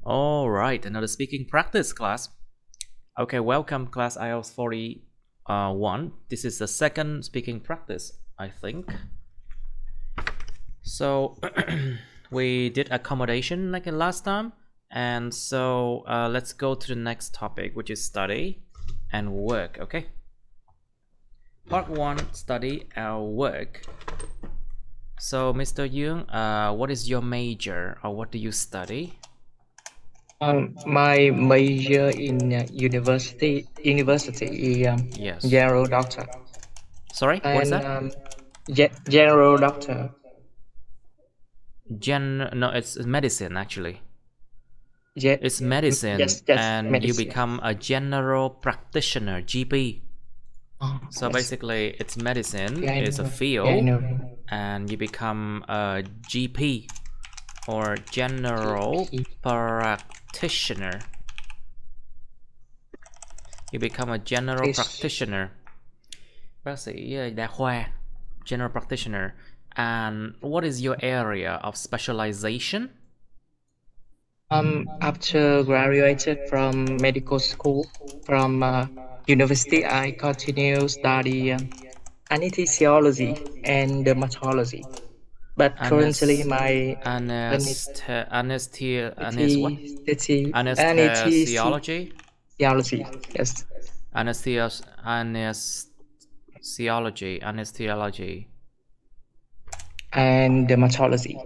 All right, another speaking practice class. Okay, welcome class IELTS 41. This is the second speaking practice, I think. So we did accommodation like last time, and so let's go to the next topic, which is study and work. Okay, part 1, study and work. So Mr. Young, what is your major, or what do you study? My major in university Yes. general doctor. Sorry, what is that? General doctor. No, it's medicine actually. Ge It's medicine, yes, and medicine. you become a general practitioner, GP. So yes. basically, it's medicine, Yeah, I it's a know. field, Yeah, I know. and you become a GP, or general GP. practitioner. You become a general practitioner. Bác sĩ đa khoa, general practitioner. And what is your area of specialization? After graduated from medical school from university, I continue study anesthesiology and dermatology. But currently, my Anesthesiology? yes. Anesthesiology. And dermatology.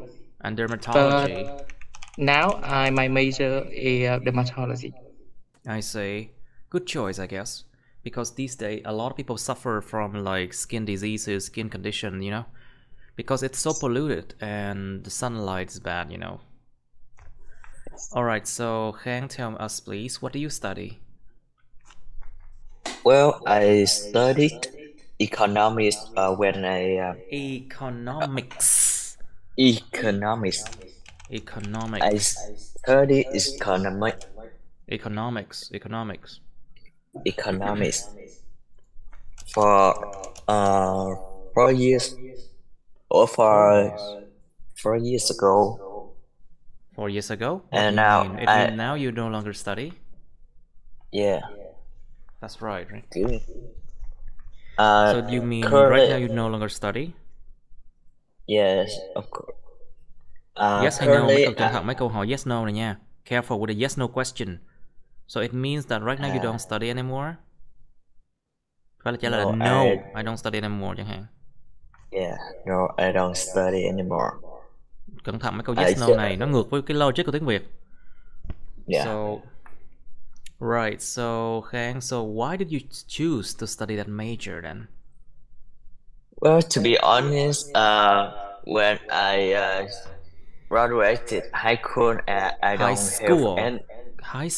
And dermatology. But now my major is dermatology. I see. Good choice, I guess. Because these days, a lot of people suffer from like skin diseases, skin condition, you know? Because it's so polluted and the sunlight is bad, you know? Alright, so Khang, tell us please, what do you study? Well, I studied economics when I Economics. Economics. I studied economics for 4 years or for 4 years ago. 4 years ago? What And do you now mean? It means now you no longer study? Yeah. That's right? Good. So you mean right now you no longer study? Yes, of course. Yes hay no, mấy cẩn thận mấy câu hỏi yes no này nha. Careful with the yes no question. So it means that right now you don't study anymore? Phải là trả lời là no, I don't study anymore chẳng hạn. Yeah, no, I don't study anymore. Cẩn thận mấy câu yes no này, nó ngược với cái logic của tiếng Việt. Yeah. So, right, so Khang, so why did you choose to study that major then? Well, to be honest, when I graduated high school, I don't have high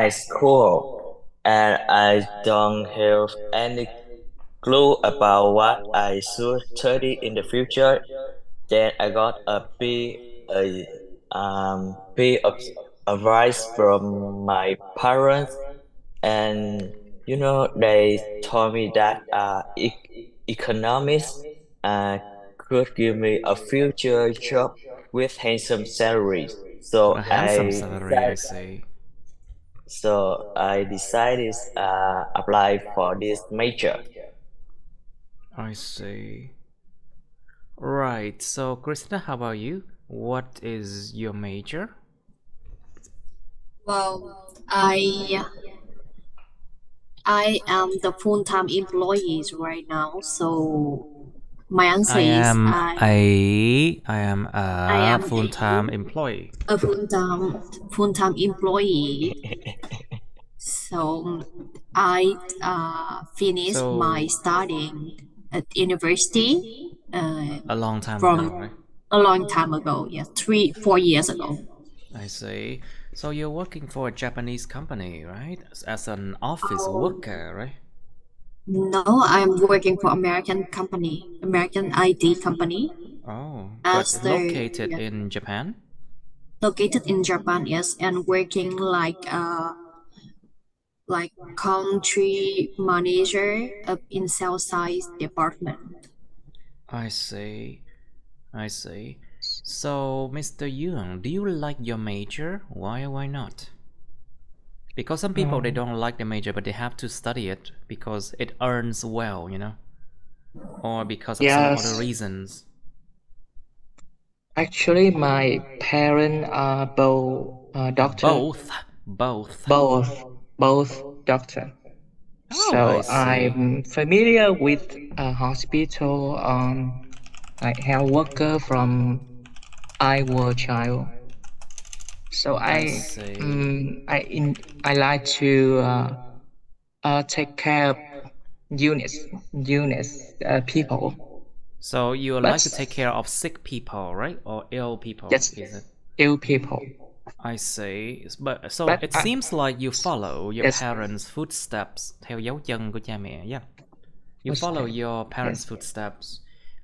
school, and I don't have any clue about what I should study in the future. Then I got a bit of advice from my parents, and they told me that economics could give me a future job with handsome salaries. So I see. So I decided apply for this major. I see. Right. So Christina, how about you? What is your major? Well, I am the full-time employee right now, so my answer is I am a full-time employee. A full-time employee. So I finished my studying at university a long time ago, right? A long time ago, yeah, 4 years ago. I see. So you're working for a Japanese company, right? As an office worker, right? No, I'm working for American IT company. Oh, but located in Japan? Located in Japan, yes, and working like country manager in sales side department. I see. So, Mr. Young, do you like your major? Why or why not? Because some people, they don't like the major, but they have to study it because it earns well, you know? Or because of some other reasons. Actually, my parents are both doctors. Both. Both doctor. Oh, So I see. I'm familiar with a hospital, like health worker from I was child. So I see. I like to take care of units people. So you But like to take care of sick people, right? Or ill people, yes, is it? ill people. I see. But so But it seems like you follow your yes, parents' footsteps, theo dấu chân của cha mẹ. Yeah. You yes, follow your parents' yes. footsteps.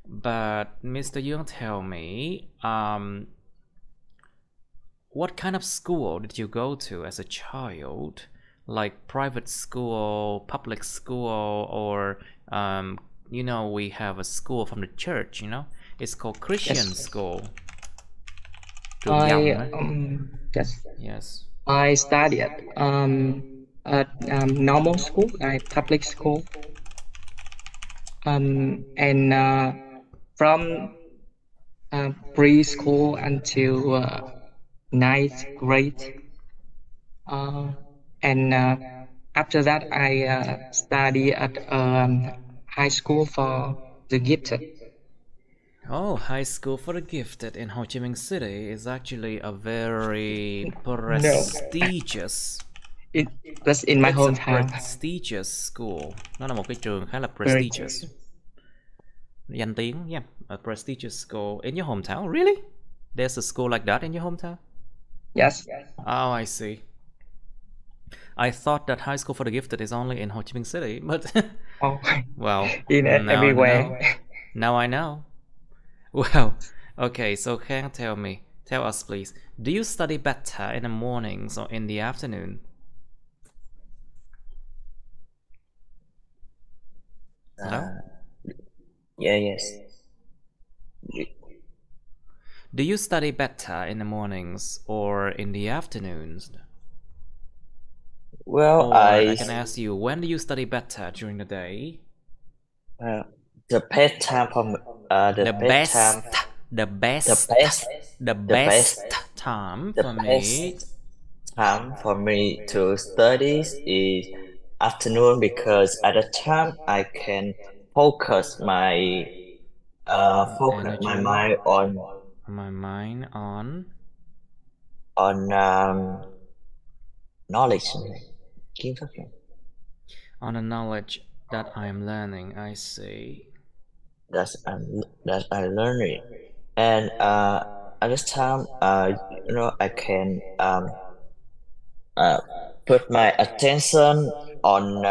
But Mr. Young, tell me, what kind of school did you go to as a child? Like private school, public school, or you know, we have a school from the church, you know? It's called Christian school. Trường dòng. Yes. I studied at normal school, public school, and from preschool until ninth grade, and after that I study at high school for the gifted. Oh, high school for the gifted in Ho Chi Minh City is actually a very prestigious. That's in my It's hometown. a prestigious school. Nó là một cái trường khá là prestigious. Danh tiếng, yeah. A prestigious school in your hometown. Really? There's a school like that in your hometown? Yes. Oh, I see. I thought that high school for the gifted is only in Ho Chi Minh City, but well, everywhere. Now I know. Well, okay, so Khang, tell us please, do you study better in the mornings or in the afternoon? Hello? Yes. Do you study better in the mornings or in the afternoons? Well, or I can ask you, when do you study better during the day? The best time for the best time for me to study is afternoon, because at the time I can focus my mind on knowledge. On the knowledge that I am learning. I see. That I learning, and at this time, you know, I can put my attention on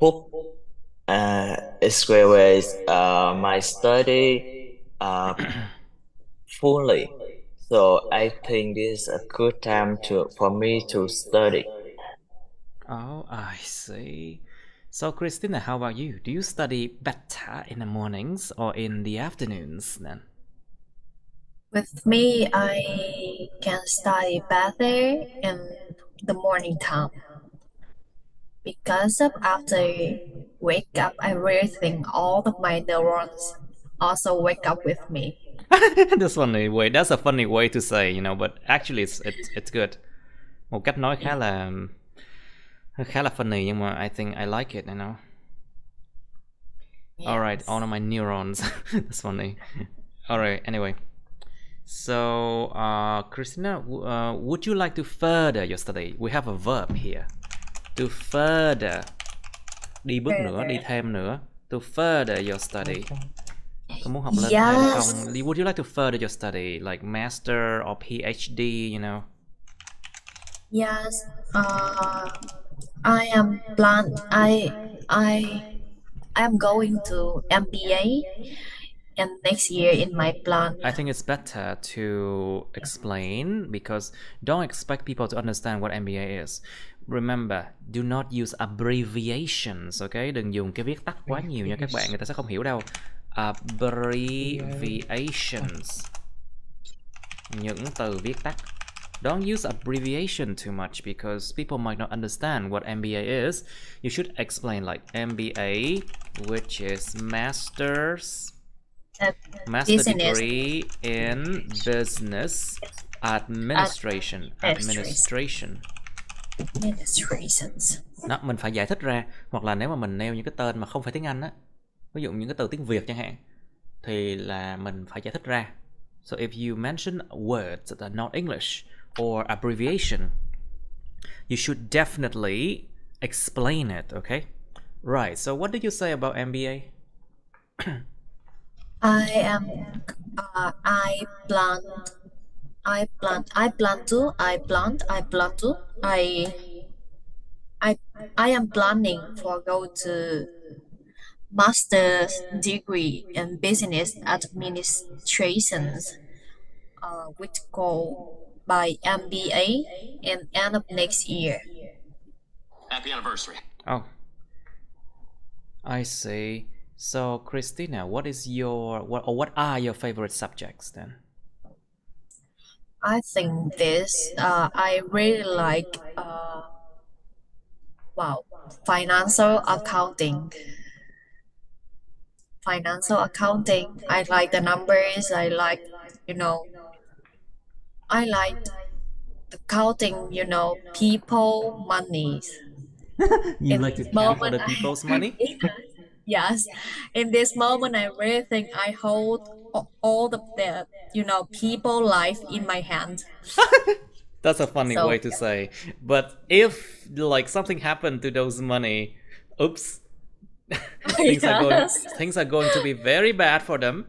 book, as well as my study fully. So I think this is a good time for me to study. Oh, I see. So Christina, how about you? Do you study better in the mornings or in the afternoons then? With me, I can study better in the morning time. Because of after wake up, I really think all of my neurons also wake up with me. That's funny way. That's a funny way to say, you know, but actually it's good. Một cách nói khá là funny, nhưng mà I think I like it, you know. Yes. All right, all of my neurons. That's funny. All right, anyway. So, Christina, would you like to further your study? We have a verb here. To further. Đi bước nữa, đi thêm nữa. To further your study. Có muốn học lên thêm không? Would you like to further your study, like master or PhD, you know? Yes. I am I am going to MBA, and next year in my plan. I think it's better to explain because don't expect people to understand what MBA is. Remember, do not use abbreviations, okay? Đừng dùng cái viết tắt quá nhiều nha các bạn, người ta sẽ không hiểu đâu. Abbreviations. Những từ viết tắt. Don't use abbreviation too much because people might not understand what MBA is. You should explain like MBA, which is master's master Business degree in business administration. Administrations. Đó, mình phải giải thích ra, hoặc là nếu mà mình nêu những cái tên mà không phải tiếng Anh á, ví dụ những cái từ tiếng Việt chẳng hạn, thì là mình phải giải thích ra. So if you mention words that are not English or abbreviation, you should definitely explain it, okay? Right, so what did you say about MBA? I am planning for go to master's degree in business administrations, which go by MBA and end of next year. Happy anniversary. Oh, I see. So, Christina, what are your favorite subjects then? I think I really like financial accounting. Financial accounting. I like the numbers. I like the counting. People money. You like to count other people's money? Yes. In this moment, I really think I hold all the people life in my hand. That's a funny way to say. But if like something happened to those money, oops, things are going to be very bad for them.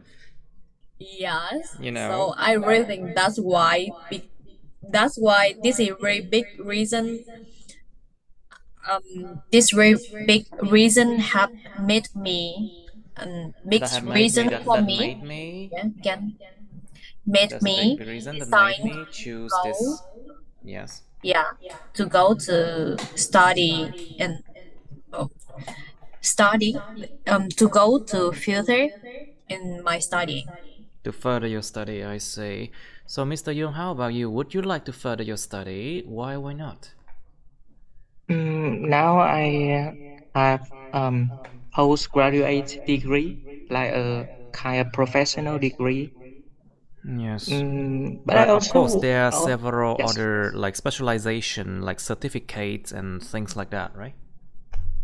Yes. So I really think that's why this is a very big reason. This very big reason have made me big reason for me. Made me choose this. Yes. Yeah, to go to study and to go to further in my study. To further your study, I see. So, Mr. Young, how about you? Would you like to further your study? Why not? Now I have postgraduate degree, like a kind of professional degree. Yes. But I also, of course, there are several other like specialization, like certificates and things like that, right?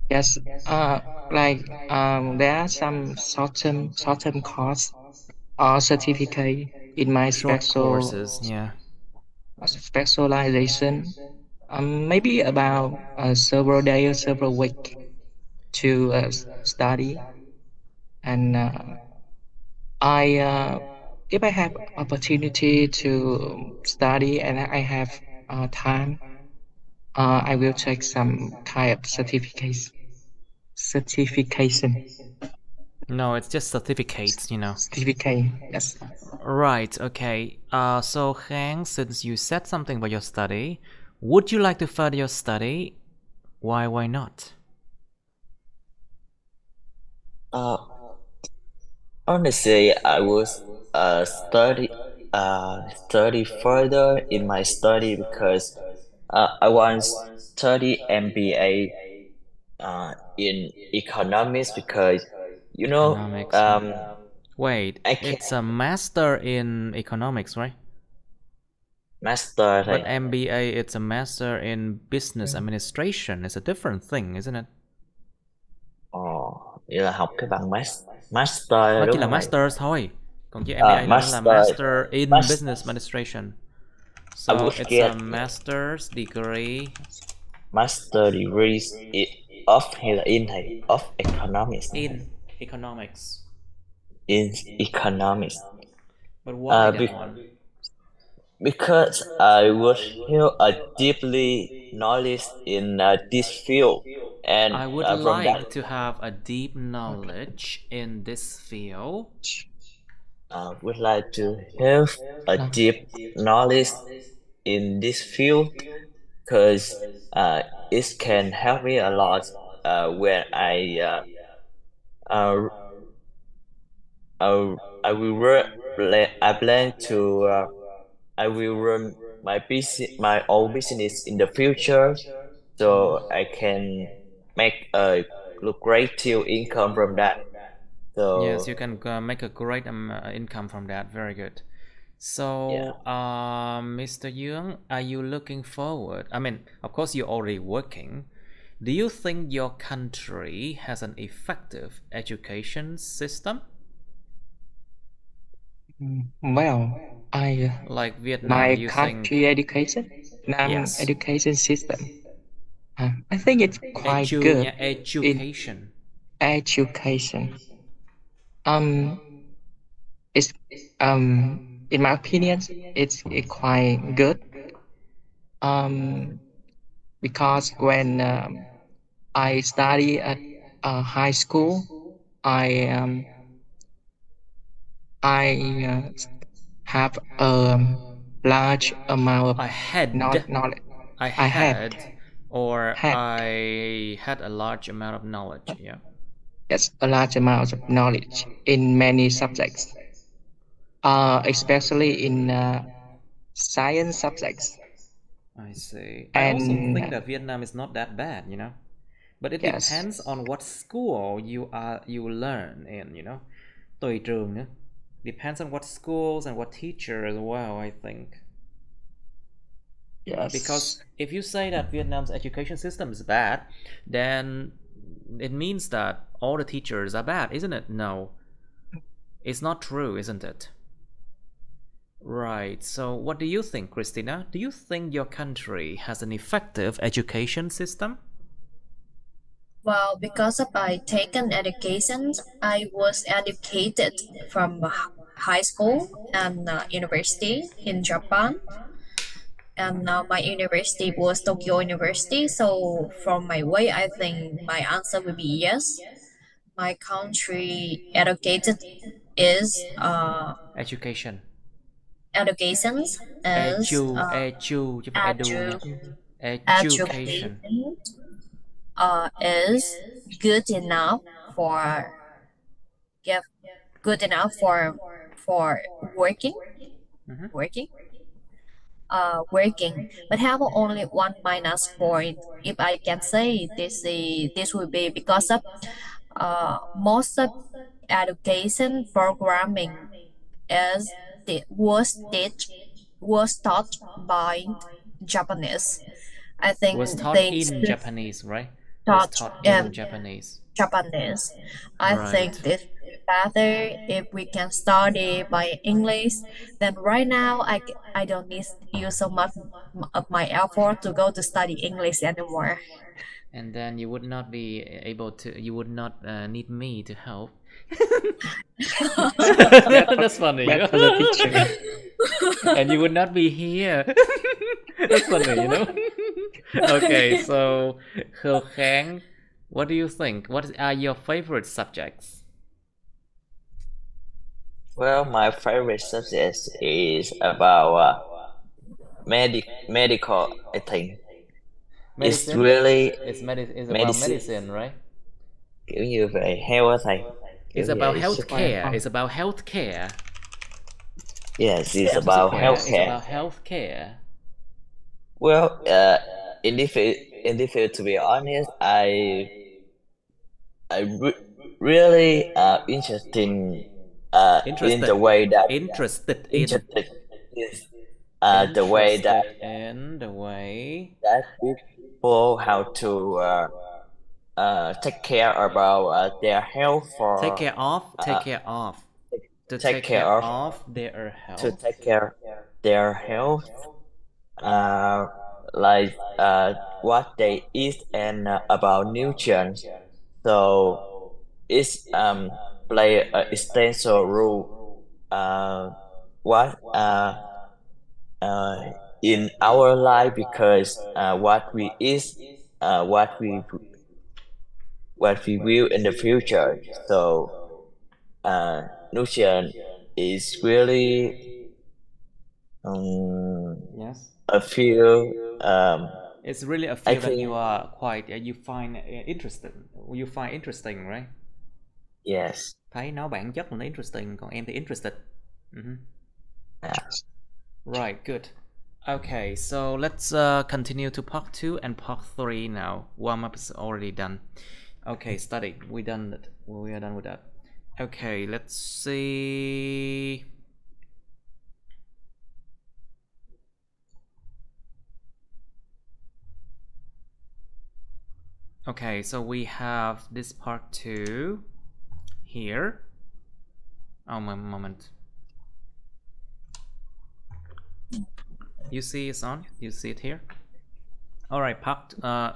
Yes. There are some short-term course or certificate in my courses, yeah. Specialization. Maybe about several days, several weeks to study, and if I have opportunity to study and I have time, I will take some kind of certification. No, it's just certificates, Certificate, yes. Right, okay. So Khang, since you said something about your study, would you like to further your study? Why not? Honestly, I would study further in my study because I want to study MBA in economics because economics. Wait, it's a master in economics, right? Master. But MBA, it's a master in business administration. It's a different thing, isn't it? Vậy là học cái bằng master. Nó chỉ là masters thôi. Còn với MBA là nó là master in business administration. So it's a master's degree. Master degree of hay là in hay of economics. In economics. In economics. But why that one? Because I would have a deeply knowledge in this field, and I would like to have a deep knowledge in this field. would like to have a No. deep knowledge in this field because it can help me a lot when uh, I will I plan to I will run my own business in the future, so I can make a lucrative income from that. Yes, you So can make a great income from that. Very good. yeah. So, Mr. Young, are you looking forward? I mean, of course, you're already working. Do you think your country has an effective education system? Well, I Like Vietnam, my do you think country education, yes? education system. I think it's quite good. In Education. education, um, it's in my opinion, it's quite good. Because when I study at high school, I I have a large amount of I had, knowledge. I I had had, or had I had a large amount of knowledge. Yeah, yes a large amount of knowledge in many subjects, especially in science subjects. I see. I also And think that Vietnam is not that bad, you know. But it yes, depends on what school you learn in, you know. Tùy trường nữa. Depends on what schools and what teacher as well, I think. Because yes, if you say that Vietnam's education system is bad, then it means that all the teachers are bad, isn't it? No. It's not true, isn't it? Right. So what do you think, Christina? Do you think your country has an effective education system? Well, because of I taken education, I was educated from high school and university in Japan. And now my university was Tokyo University. So from my way, I think my answer will be yes. My country educated is Education. educations is Edu chứ phải edu nha. edu Education. education is good enough for yeah, good enough for working Mhm. working working, but have only one minus point. If I can say this will be because of most of education programming is was taught by Japanese. I Was think taught they in still Japanese, right? Was taught taught in Japanese. Japanese. I think Right. this better if we can study by English. Then right now I don't need you so much of my effort to go to study English anymore. And then you would not be able to, you would not need me to help. That's funny, you back to the teacher. know? And you would not be here. That's funny, you know? Okay, so Khâu Khang, what do you think? What are your favorite subjects? Well, my favorite subject is about medical, I think. It's Medicine? really It's about medicine, medicine, right? kiểu như về health á thầy. Kiểu It's about vậy. healthcare. It's about healthcare. Yes, it's about Healthcare. It's healthcare. about healthcare. Well, in this field, to be honest, I really interested in the way that Interested in. interested is the way that Interested in the way people how to take care about their health for take care of to take take care care of of their to health. take care their health, uh, like what they eat and about nutrients. So it's play an essential role what uh, in our life because what we eat, uh, what we what we will in the future. So nutrition is really Yes. a feel. It's really a I field that think you are quite you find interesting. You find interesting, right? yes. Thấy nó bản chất là nó interesting, còn em thì interested. Right, good. Okay, so let's continue to part 2 and part 3 now. Warm up is already done. Okay, study. We are done with that. Okay, let's see. Okay, so we have this part 2 here. Oh, my moment. You see it's on? You see it here? Alright,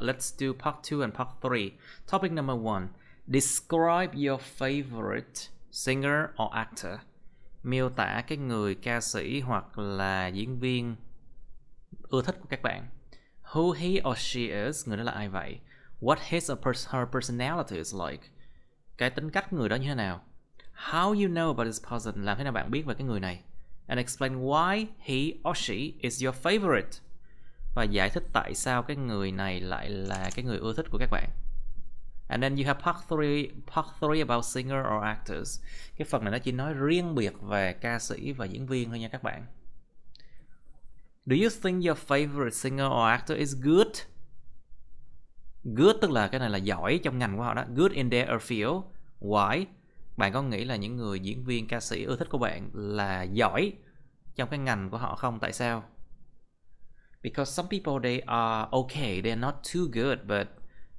let's do part 2 and part 3. Topic number 1. Describe your favorite singer or actor. Miêu tả cái người ca sĩ hoặc là diễn viên ưa thích của các bạn. Who he or she is, người đó là ai vậy? What his or her personality is like. Cái tính cách người đó như thế nào? How you know about this person, làm thế nào bạn biết về cái người này? And explain why he or she is your favorite. Và giải thích tại sao cái người này lại là cái người ưa thích của các bạn. And then you have part 3 about singer or actors. Cái phần này nó chỉ nói riêng biệt về ca sĩ và diễn viên thôi nha các bạn. Do you think your favorite singer or actor is good? Good tức là cái này là giỏi trong ngành của họ đó. Good in their field. Why? Bạn có nghĩ là những người diễn viên ca sĩ ưa thích của bạn là giỏi trong cái ngành của họ không? Tại sao? Because some people they are okay, they are not too good, but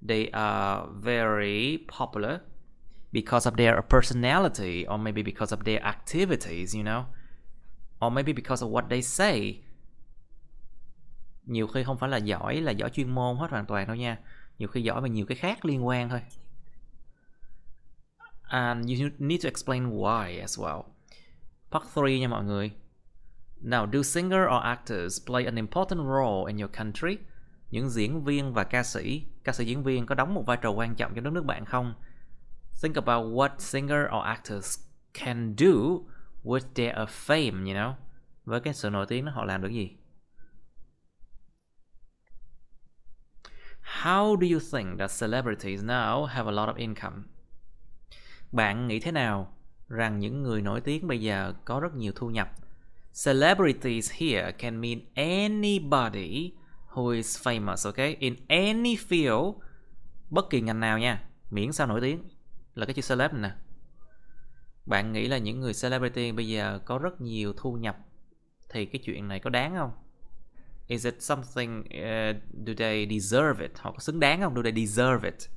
they are very popular because of their personality, or maybe because of their activities, you know, or maybe because of what they say. Nhiều khi không phải là giỏi chuyên môn hết hoàn toàn đâu nha. Nhiều khi giỏi về nhiều cái khác liên quan thôi. And you need to explain why as well. Part 3 nha mọi người. Now, do singer or actors play an important role in your country? Những diễn viên và ca sĩ diễn viên có đóng một vai trò quan trọng cho đất nước bạn không? Think about what singer or actors can do with their fame, you know? Với cái sự nổi tiếng đó họ làm được gì? How do you think that celebrities now have a lot of income? Bạn nghĩ thế nào rằng những người nổi tiếng bây giờ có rất nhiều thu nhập? Celebrities here can mean anybody who is famous, okay? In any field, bất kỳ ngành nào nha, miễn sao nổi tiếng là cái chữ celeb này nè. Bạn nghĩ là những người celebrity bây giờ có rất nhiều thu nhập thì cái chuyện này có đáng không? Is it something, do they deserve it? Họ có xứng đáng không? Do they deserve it?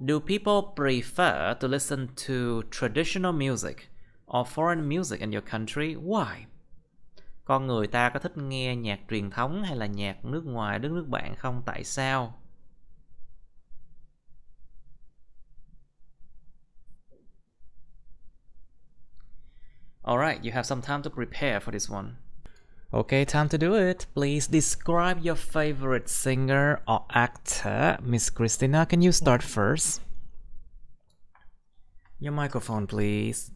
Do people prefer to listen to traditional music or foreign music in your country? Why? Con người ta có thích nghe nhạc truyền thống hay là nhạc nước ngoài đất nước bạn không? Tại sao? Alright, you have some time to prepare for this one. Okay, time to do it. Please describe your favorite singer or actor. Miss Christina, can you start first? Your microphone, please.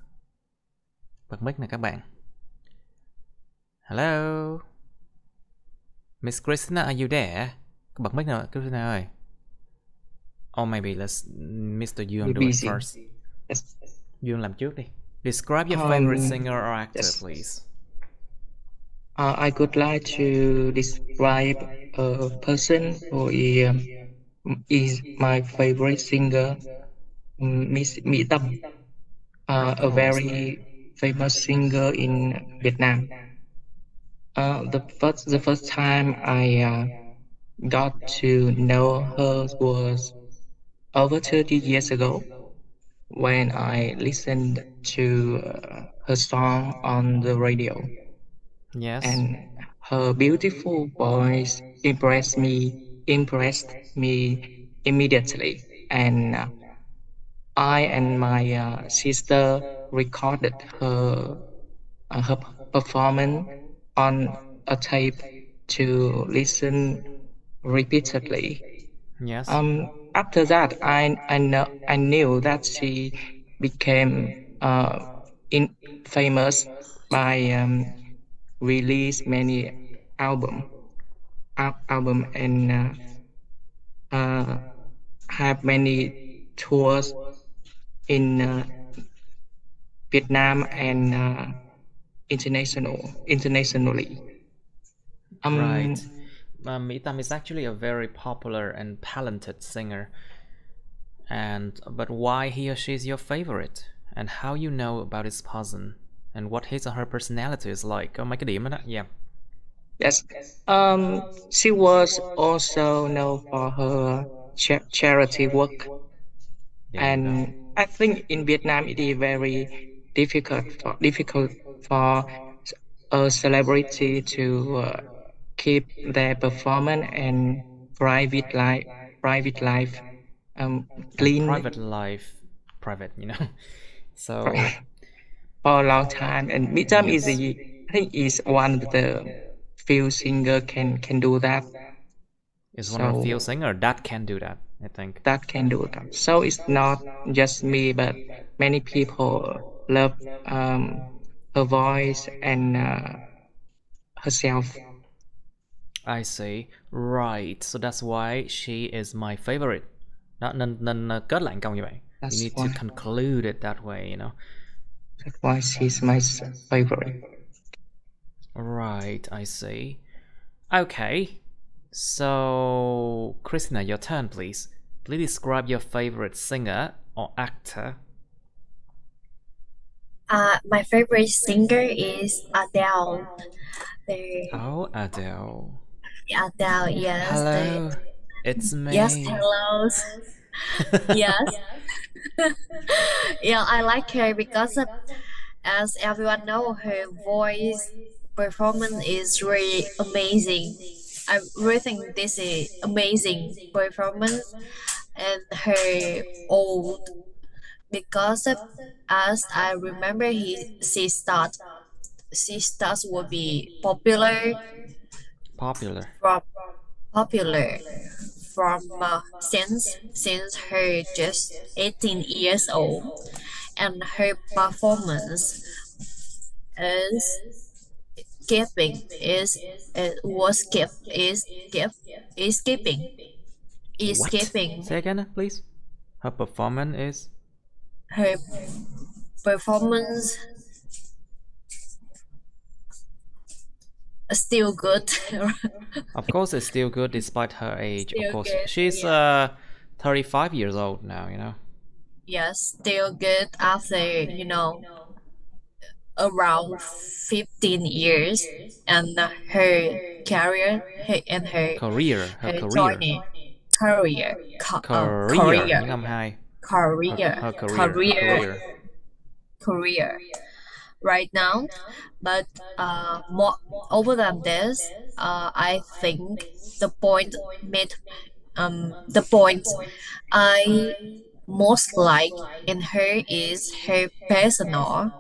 Bật mic nè các bạn. Hello? Miss Christina, are you there? Bật mic nè, Christina ơi. Or maybe let's Mr. Dương do it first. Yes. Dương làm trước đi. Describe your favorite singer or actor, please. I would like to describe a person who is my favorite singer, Miss Mỹ Tâm, a very famous singer in Vietnam. The first time I got to know her was over 30 years ago when I listened to her song on the radio. Yes. And her beautiful voice impressed me immediately. And I and my sister recorded her performance on a tape to listen repeatedly. Yes. After that, I knew that she became famous by release many album and have many tours in Vietnam and internationally. Right. Mỹ Tâm is actually a very popular and talented singer. But why he or she is your favorite? And how you know about his person? And what his or her personality is like? Có mấy cái điểm đó. Yeah. Yes. She was also known for her charity work. And I think in Vietnam it is very difficult for a celebrity to keep their performance and private life clean. Private life, private, you know. So for a long time, and Mỹ Tâm is I think is one of the few singer can do that. Is one of the few singer that can do that, I think. That can do that. So it's not just me, but many people love her voice and herself. I see. Right. So that's why she is my favorite. Đó, nên kết lại câu như vậy. You need to conclude it that way, you know. That's why she's my favorite. Right, I see. Okay. So, Christina, your turn, please. Please describe your favorite singer or actor. My favorite singer is Adele. Oh, Adele. Adele, yes. Hello, it's me. Yes, hello. Yes. Yeah, I like her because as everyone know, her voice performance is really amazing. I really think this is amazing performance and her old because as I remember she starts will be popular from since her just 18 years old, and her performance is keeping is keeping. Say again, please. Her performance is. Her performance still good. Of course, it's still good despite her age. Still of course, good, she's 35 years old now. You know. Yes, still good after around 15 years, and her career and her career. journey career những âm hai. Career right now, but more over than this, I think the point I most like in her is her personality.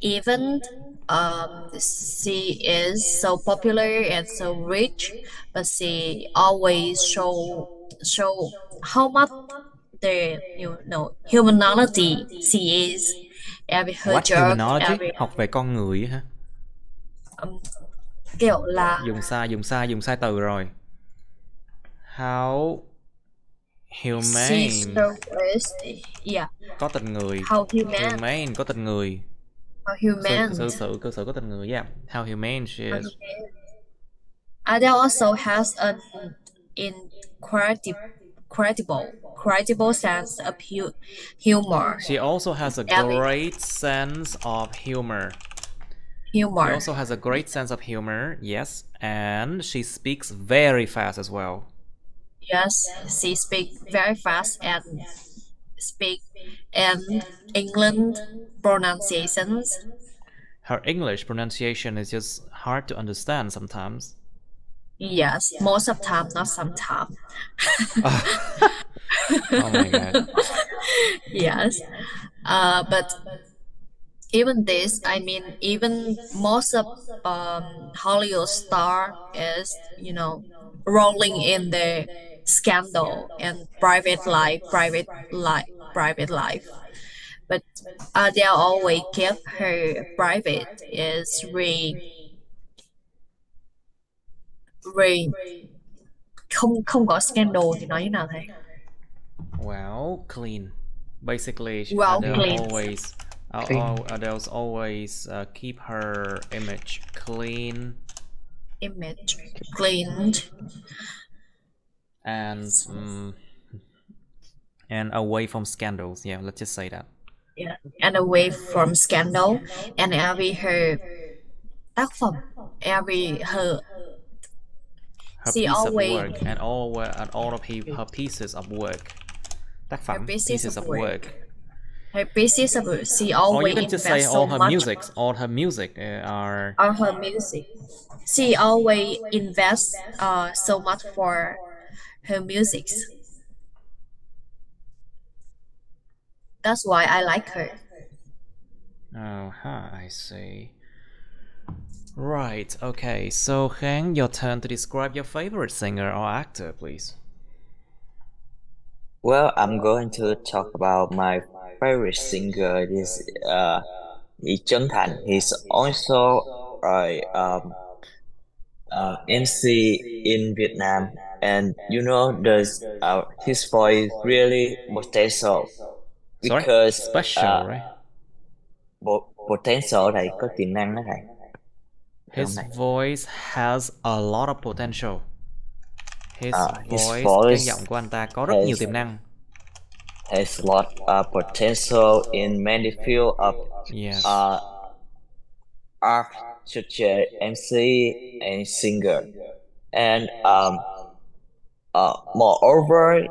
Even she is so popular and so rich, but she always show how much the humanity she is. Every her What joke, humanity? Học về con người hả? Kiểu là dùng sai từ rồi. How humane. Yeah. Có tình người. How humane có tình người. How humane. Cư xử có tình người. Yeah. How humane she is. Adele also has an incredible sense of humor. She also has a great sense of humor. She also has a great sense of humor, yes, and she speaks very fast as well. Yes, she speaks very fast and speak in England pronunciations. Her English pronunciation is just hard to understand sometimes. Yes, most of time, not sometimes. Oh my god. Yes, but even this, I mean, even most of Hollywood star is rolling in the scandal and private life, but they'll always keep her private. Is không có scandal thì nói như nào thầy? Well, clean. Basically, Well, they'll clean. always, they'll always keep her image clean. Image cleaned. And away from scandals. Yeah, let's just say that. Yeah, and away from scandal, and every her tác phẩm, every her piece always, of work and all of her pieces of work. Tác phẩm, pieces of work. Her pieces of work. She always. Or you can just say all her music. All her music are. All her music. She always invests so much for her music. That's why I like her. I see. Right, okay, so Khang, your turn to describe your favorite singer or actor, please. Well, I'm going to talk about my favorite singer. This Lee Trấn Thành. He's also a MC in Vietnam, and you know, his voice really potential. Because special, right? Potential thầy có tiềm năng đó thầy. His voice has a lot of potential. His voice, cái giọng của anh ta có rất nhiều tiềm năng. Has a lot of potential in many fields of art, such as MC and singer. And moreover,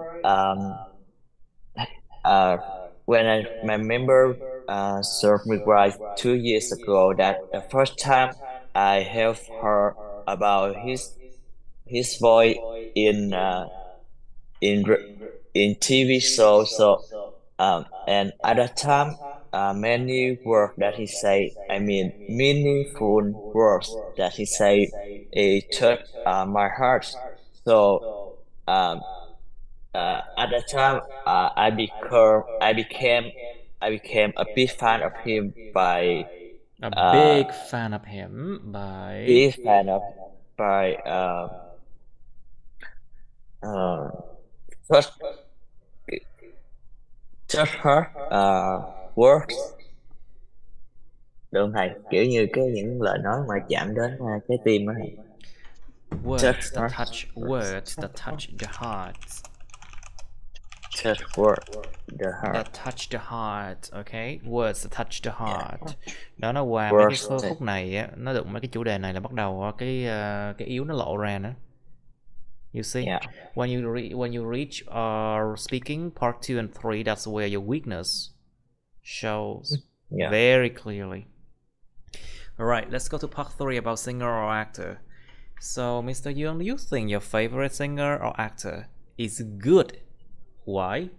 when I remember served me right 2 years ago, that the first time I heard her about his voice in TV show. So and at that time, many words that he say, I mean meaningful words that he say, it touched my heart. So at that time, I became a big fan of him by just her works. Đúng thầy, kiểu như những lời nói mà chạm đến trái tim đó thầy. Words that touch the heart. That touch the heart, okay? Words that touch the heart. Đó, nó qua mấy cái khúc này á, nó đụng mấy cái chủ đề này là bắt đầu cái yếu nó lộ ra nữa. You see, when you reach speaking part 2 and 3, that's where your weakness shows very clearly. All right, let's go to part 3 about singer or actor. So, Mr. Young, do you think your favorite singer or actor is good? Why?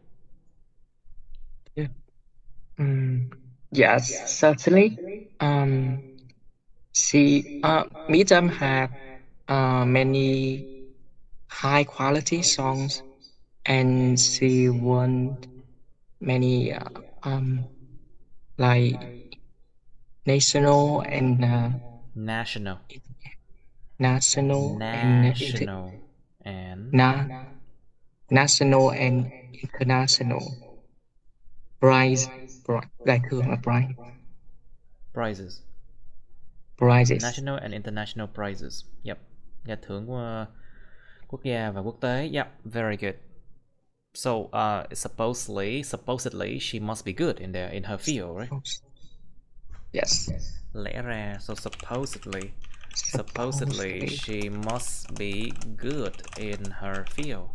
Yes, certainly. Midam have many high quality songs, and she won many like national and national and international prizes. National and international prizes. Yep. Giải thưởng quốc gia và quốc tế. Yep. Very good. So supposedly she must be good in her field, right? Yes. Lẽ ra, so supposedly she must be good in her field.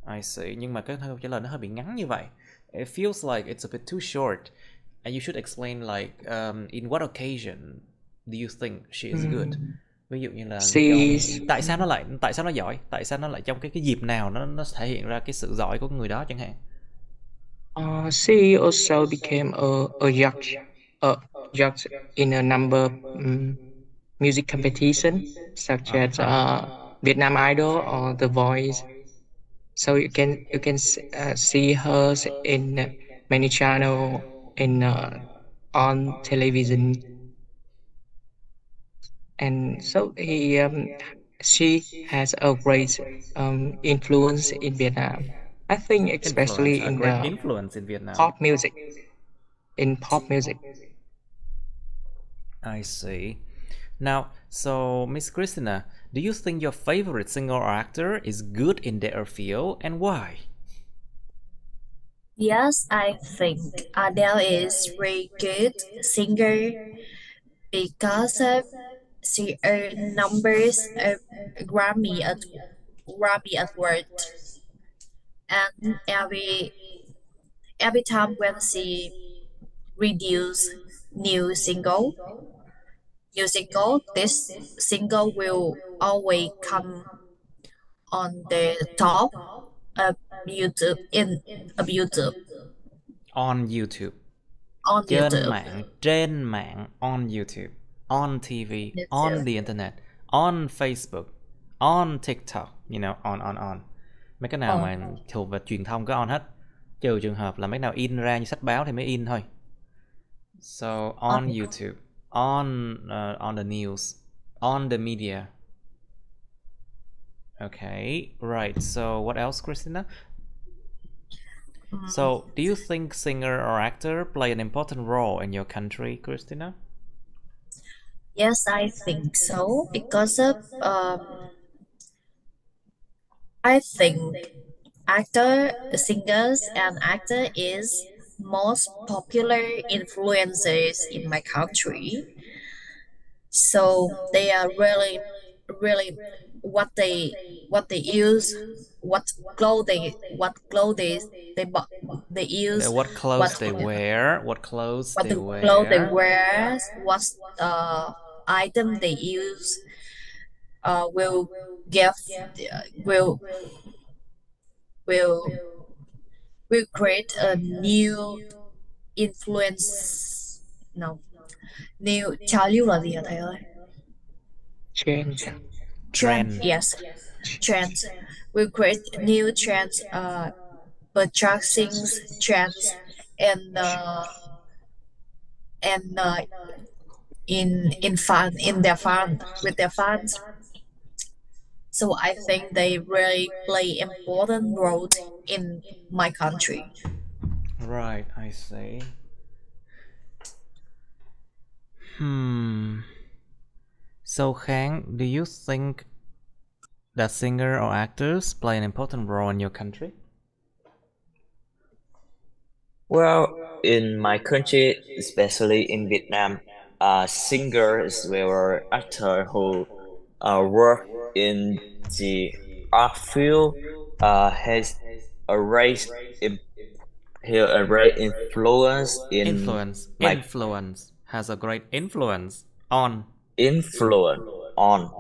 I see. Nhưng mà cái câu trả lời nó hơi bị ngắn như vậy. It feels like it's a bit too short. And you should explain like in what occasion do you think she is good? Ví dụ như là tại sao nó giỏi? Tại sao nó lại trong cái dịp nào nó thể hiện ra cái sự giỏi của người đó chẳng hạn? She also became a judge in a number of music competition such as Vietnam Idol or The Voice So you can see her in many channel in on television, and so she has a great influence in Vietnam. I think Influence, especially a in great the influence in Vietnam. pop music. In pop music. I see. Now, so Miss Christina, do you think your favorite singer or actor is good in their field, and why? Yes, I think Adele is very good singer because of she earned numbers of Grammy at Grammy Award, and every time when she release new single, this single will always come on the top of YouTube in of YouTube On YouTube. on YouTube. Trên mạng, on YouTube, on TV, on the internet, on Facebook, on TikTok, you know, on. Mấy cái nào mà thuộc về truyền thông có on hết. Trừ trường hợp là mấy nào in ra như sách báo thì mới in thôi. So on YouTube, on the news, on the media. Okay, right. So what else, Christina? So, do you think singer or actor play an important role in your country, Christina? Yes, I think so because of I think singers and actor is most popular influencers in my country. So they are really what they use, what clothes they use, What clothes they wear, what clothes what they the clothes they wear. wear, what item they use, will give will will will create a new influence. No, new trào lưu là gì hả thầy ơi? Change. Trend. Yes, trends. Will create new trends, purchasing trends, and in their fund with their funds. So I think they really play important role in my country. Right, I see. So Khang, do you think that singer or actors play an important role in your country? Well, in my country, especially in Vietnam, singers were actor who work in the art field has a great a great influence in my Influence has a great influence on influence on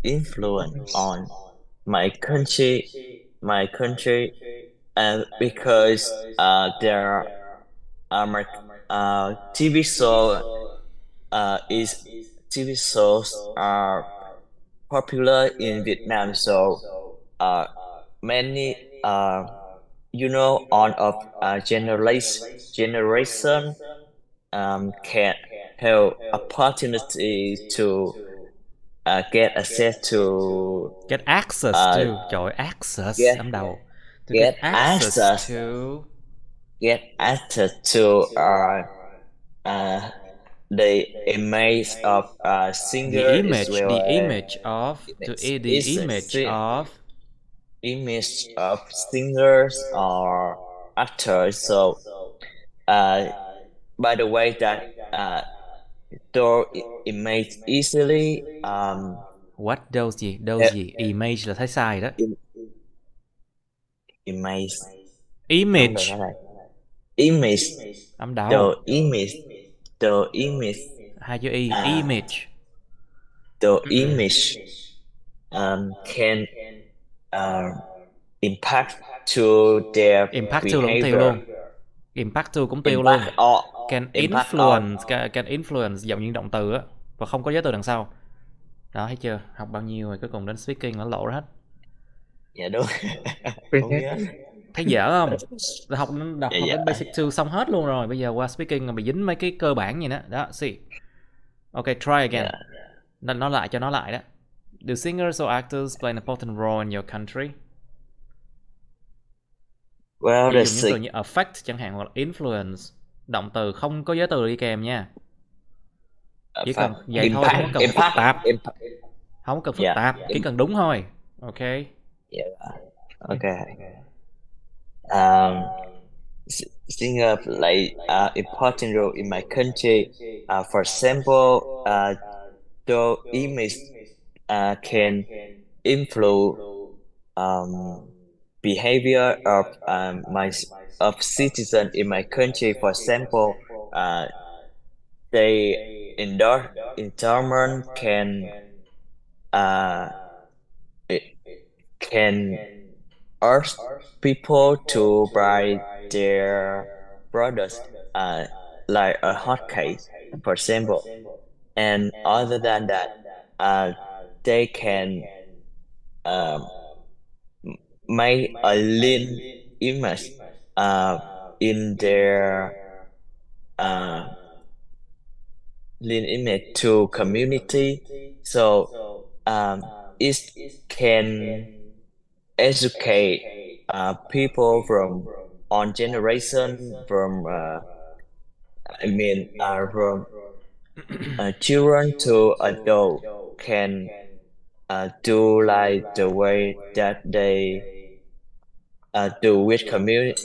influence on my country, and because there are my TV is TV shows are popular in Vietnam, so many you know on of generation can have opportunity to get access to get access to. Trời ơi, access get, ấm đầu. To get access to get access to the image of singer the image, as well the image of image of singers or actors. So by the way that store image easily what those gì image là thấy sai đó. Image ấm đầu. the image Hai chữ y, image. The image can impact to their Impact to behavior. cũng tiêu luôn. Impact to cũng tiêu luôn. Can influence giọng những động từ á, và không có giới từ đằng sau. Đó, thấy chưa? Học bao nhiêu rồi cuối cùng đến speaking nó lộ ra hết. Dạ đúng. Biết Không hết. nhớ. Thấy dở không? Học Dạ học dạ. đến basic 2 xong hết luôn rồi, bây giờ qua speaking là bị dính mấy cái cơ bản gì đó. Đó, see. Okay, try again. Dạ. Nói lại cho nó lại đó. Do singers or actors play an important role in your country? Well, Chỉ the dùng những từ sick. như affect chẳng hạn, hoặc là influence. Động từ không có giới từ đi kèm nha. Chỉ cần vậy thôi, không có cần phải phức tạp. Không có cần phức tạp, chỉ cần đúng thôi. Ok. Yeah. Okay. Um, singer play important role in my country. For example, the image can influence behavior of my of citizen in my country. For example, they endowment uh, it can urge people to buy their products, uh, like a hot case, for example. And other than that, they can um, make a lean image in their uh, lean image to community. So it can educate people from on generation from from children to adult can do like the way that they do with community.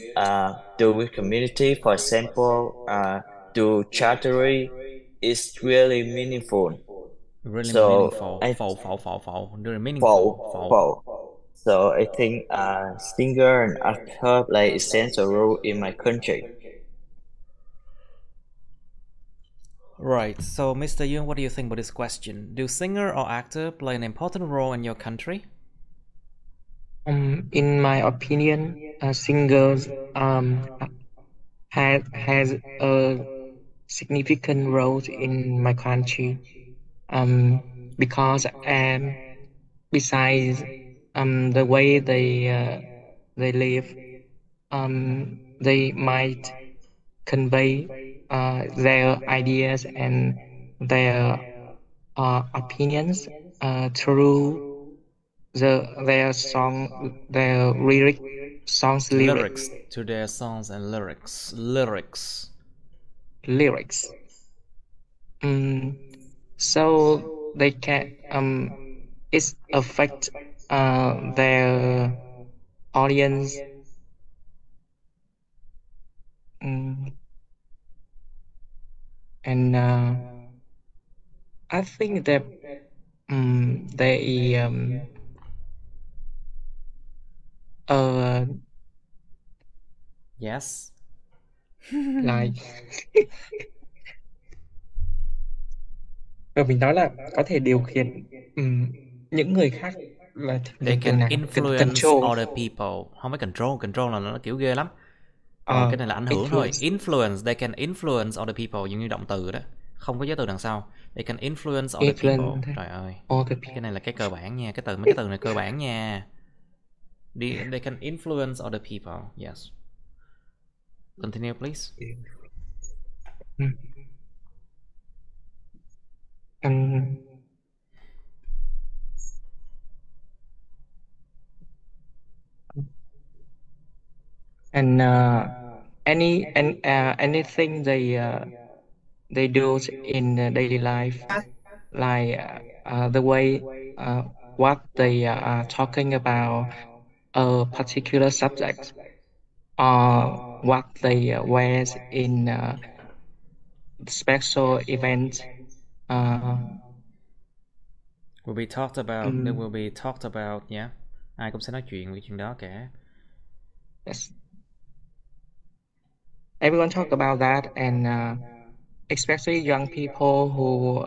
For example, do charity is really meaningful. Really So meaningful. I Really meaningful. for so I think singer and actor play essential role in my country. Right. So, Mr. Yoon, what do you think about this question? Do singer or actor play an important role in your country? In my opinion, singers has a significant role in my country. Because besides the way they live, they might convey their ideas and their opinions through their lyric Lyrics to their songs and lyrics. lyrics. So they can it affect their audience. And I think that they Yes. like rồi mình nói là có thể điều khiển những người khác, là They dùng từ can nào, influence control. other people. Không phải control là nó kiểu ghê lắm. Còn cái này là ảnh hưởng thôi. Influence, they can influence other people, giống như động từ đó. Không có giới từ đằng sau. They can influence other people. Trời ơi. Cái này là cái cơ bản nha. Mấy cái từ này cơ bản nha. They can influence other people. Yes. Continue, please. And anything they do in daily life, like the way what they are talking about a particular subject, or what they wears in special events. Will be talked about. They will be talked about. Yeah. Ai cũng sẽ nói chuyện về chuyện đó cả. Yes. Everyone talk about that, and especially young people who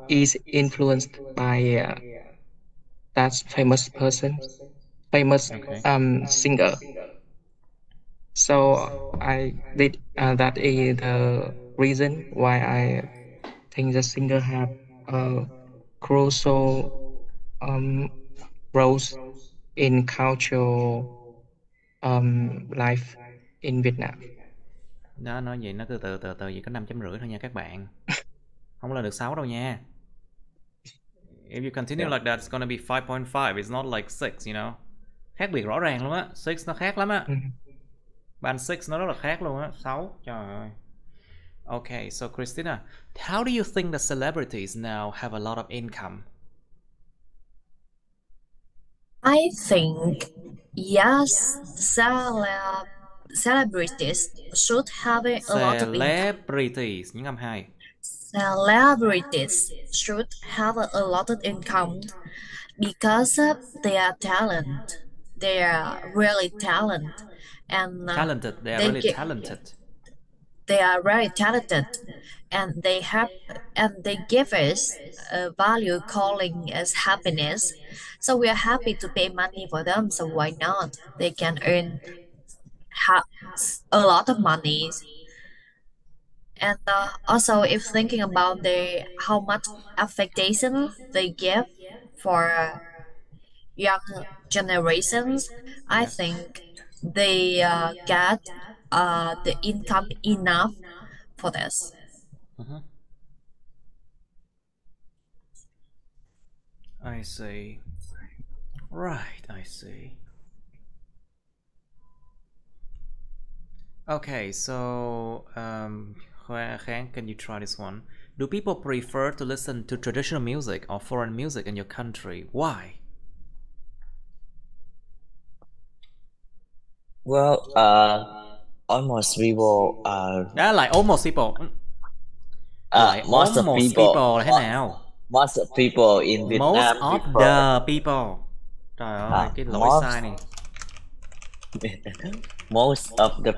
is influenced by that famous singer. So I did that is the reason why I think the singer have a crucial roles in cultural life in Vietnam. Nó nói vậy, nó từ từ vậy, có 5.5 thôi nha các bạn. Không lên được 6 đâu nha. If you continue like that, it's gonna be 5.5. It's not like 6, you know. Khác biệt rõ ràng luôn á. 6 nó khác lắm á. Band 6 nó rất là khác luôn á. 6, trời ơi. Okay, so Christina, how do you think that celebrities now have a lot of income? I think yes, celebrities should have a lot of income. Celebrities, nhấn âm 2. Celebrities should have a lot of income because of their talent. They are really talented, and Talented, they are they really get talented. they are very talented, and they give us a value calling as happiness. So we are happy to pay money for them. So why not? They can earn a lot of money. And also, if thinking about how much affectation they give for young generations, I Yes. think they get the income enough for this. I see. Right, I see. Okay, so Khang, can you try this one? Do people prefer to listen to traditional music or foreign music in your country? Why? Well, almost people Like almost people. Like most of almost people people là thế nào? most of people in Most Vietnam of prefer the people. Trời ơi, cái lỗi most sai này. most of the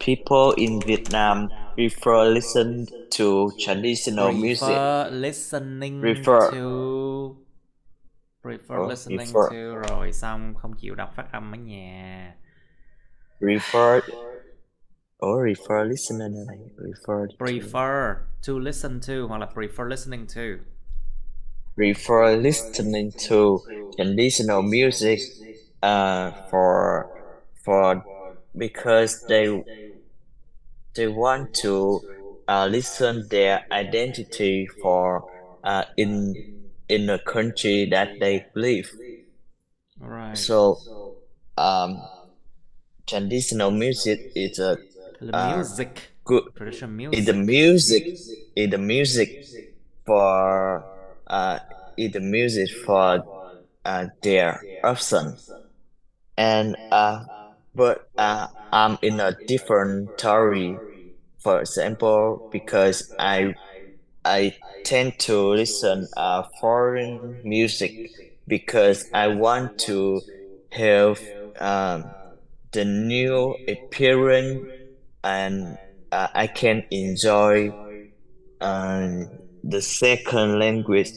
people in Vietnam prefer listen to traditional music. Prefer listening Prefer. to. Prefer listening prefer. to rồi xong không chịu đọc phát âm ở nhà. Refer listening này. Prefer to listen to hoặc là prefer listening to. Prefer listening to traditional music for because they want to listen their identity for in the country that they live. Right. So traditional music is a music. good. Traditional It's music. the music for their option. And but I'm in a different story. For example, because I tend to listen foreign music because I want to have the new appearance, and I can enjoy the second language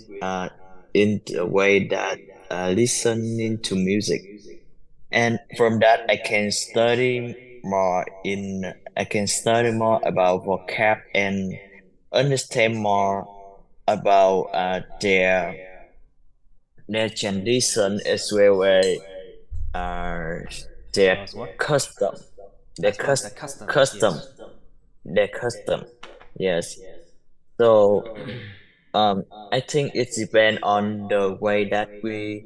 in the way that listening to music. And from that I can study more about vocab and understand more about their tradition as well as their custom their custom their custom. Yes. So I think it depends on the way that we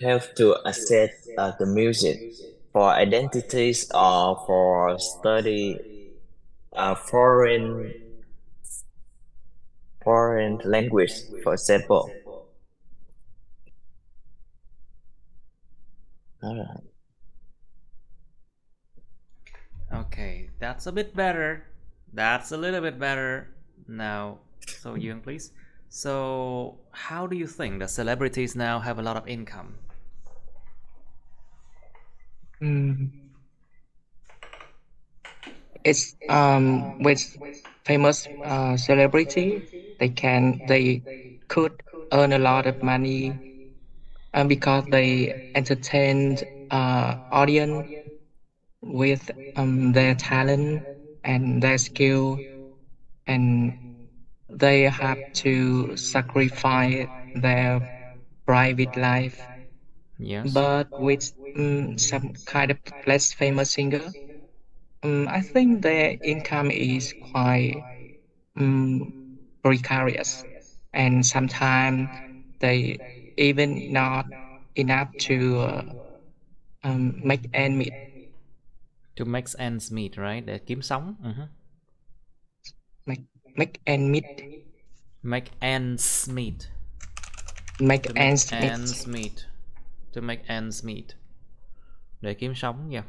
have to access the music for identities or for study foreign language, for example. Alright. Okay, that's a bit better. That's a little bit better. Now, so Young, please. So, how do you think that celebrities now have a lot of income? It's with famous celebrity, they could earn a lot of money, because they entertained audience with their talent and their skill, and they have to sacrifice their private life, Yes. but with some kind of less famous singer. I think their income is quite um, precarious, and sometimes they even not enough to make ends meet. To make ends meet, right? Để kiếm sống. Make ends meet. Make ends meet. Make To make ends meet. ends meet. To make ends meet. Để kiếm sống, yeah.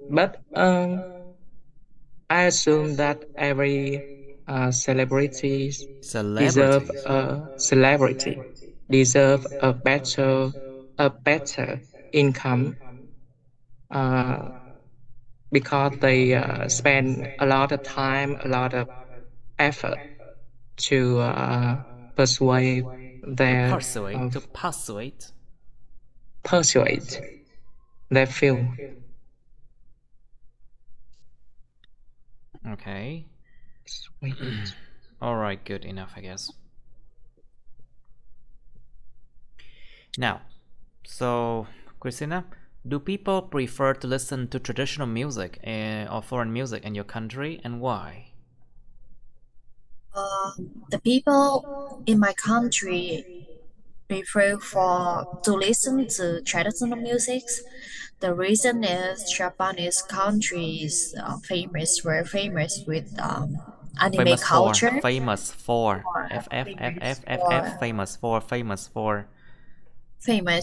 But I assume that every celebrities deserve a better income because they spend a lot of time, a lot of effort to persuade their persuade their film. Okay. All right, good enough, I guess. Now, so Christina, do people prefer to listen to traditional music or foreign music in your country, and why? The people in my country prefer to listen to traditional music. The reason is Japanese country is very famous with anime culture. Famous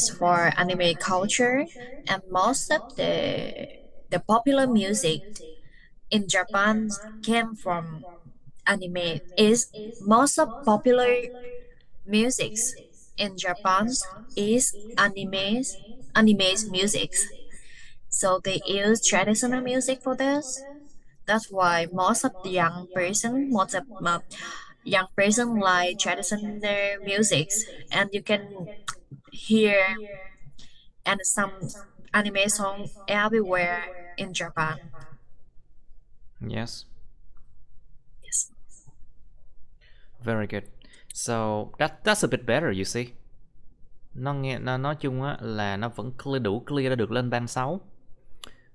for anime culture, and most of the popular music in Japan came from anime. Is most of popular music in Japan is anime's music. So they use traditional music for this. That's why most of the young person like traditional music, and you can hear and some anime song everywhere in Japan. Yes. Yes. Very good. So that's a bit better, you see. Nó nói chung á là nó vẫn đủ clear đã được lên band 6.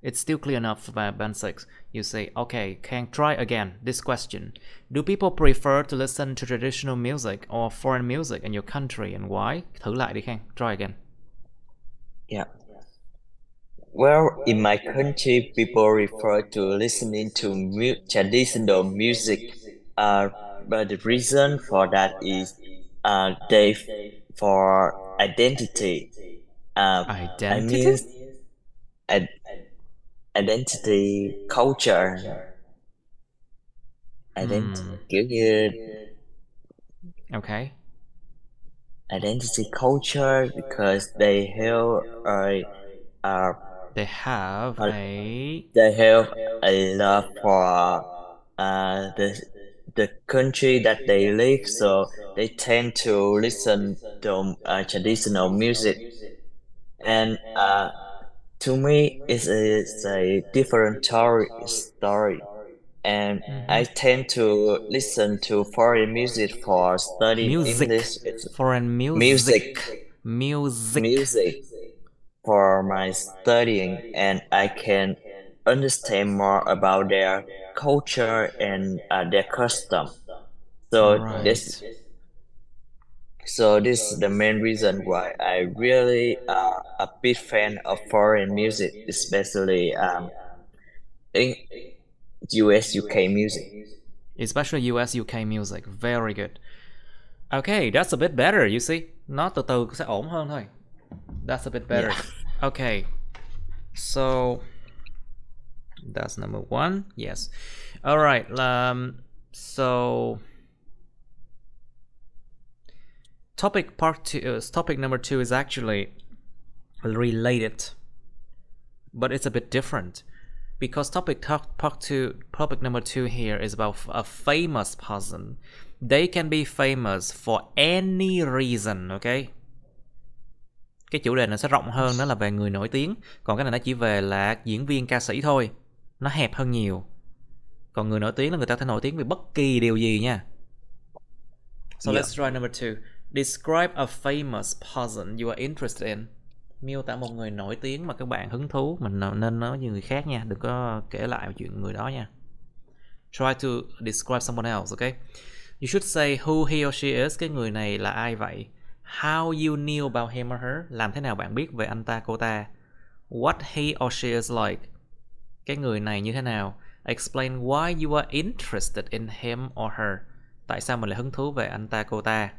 It's still clear enough for band 6. You say, okay, can try again this question. Do people prefer to listen to traditional music or foreign music in your country, and why? Thử lại đi Khang. Try again. Yeah. Well, in my country, people refer to listening to traditional music. But the reason for that is they for identity. Identity? I mean, identity culture. Kiểu như okay. Identity culture, because they have a love for the country that they live, so they tend to listen to traditional music. And to me, it's a different story. And I tend to listen to foreign music for studying English. Foreign music for my studying, and I can understand more about their culture and their custom. So this is the main reason why I really a big fan of foreign music, especially in US UK music. Especially US UK music. Very good. Okay, that's a bit better, you see. Nó từ từ sẽ ổn hơn thôi. That's a bit better. Yeah. Okay. So that's number 1. Yes. All right. So topic number 2 is actually related, but it's a bit different, because topic number 2 here is about a famous person. They can be famous for any reason, okay? Cái chủ đề nó sẽ rộng hơn, nó là về người nổi tiếng. Còn cái này nó chỉ về là diễn viên, ca sĩ thôi. Nó hẹp hơn nhiều. Còn người nổi tiếng là người ta thể nổi tiếng vì bất kỳ điều gì nha. So let's try number 2. Describe a famous person you are interested in. Miêu tả một người nổi tiếng mà các bạn hứng thú. Mình nên nói như người khác nha, đừng có kể lại chuyện người đó nha. Try to describe someone else, okay? You should say who he or she is. Cái người này là ai vậy? How you knew about him or her. Làm thế nào bạn biết về anh ta, cô ta? What he or she is like. Cái người này như thế nào? Explain why you are interested in him or her. Tại sao mình lại hứng thú về anh ta, cô ta?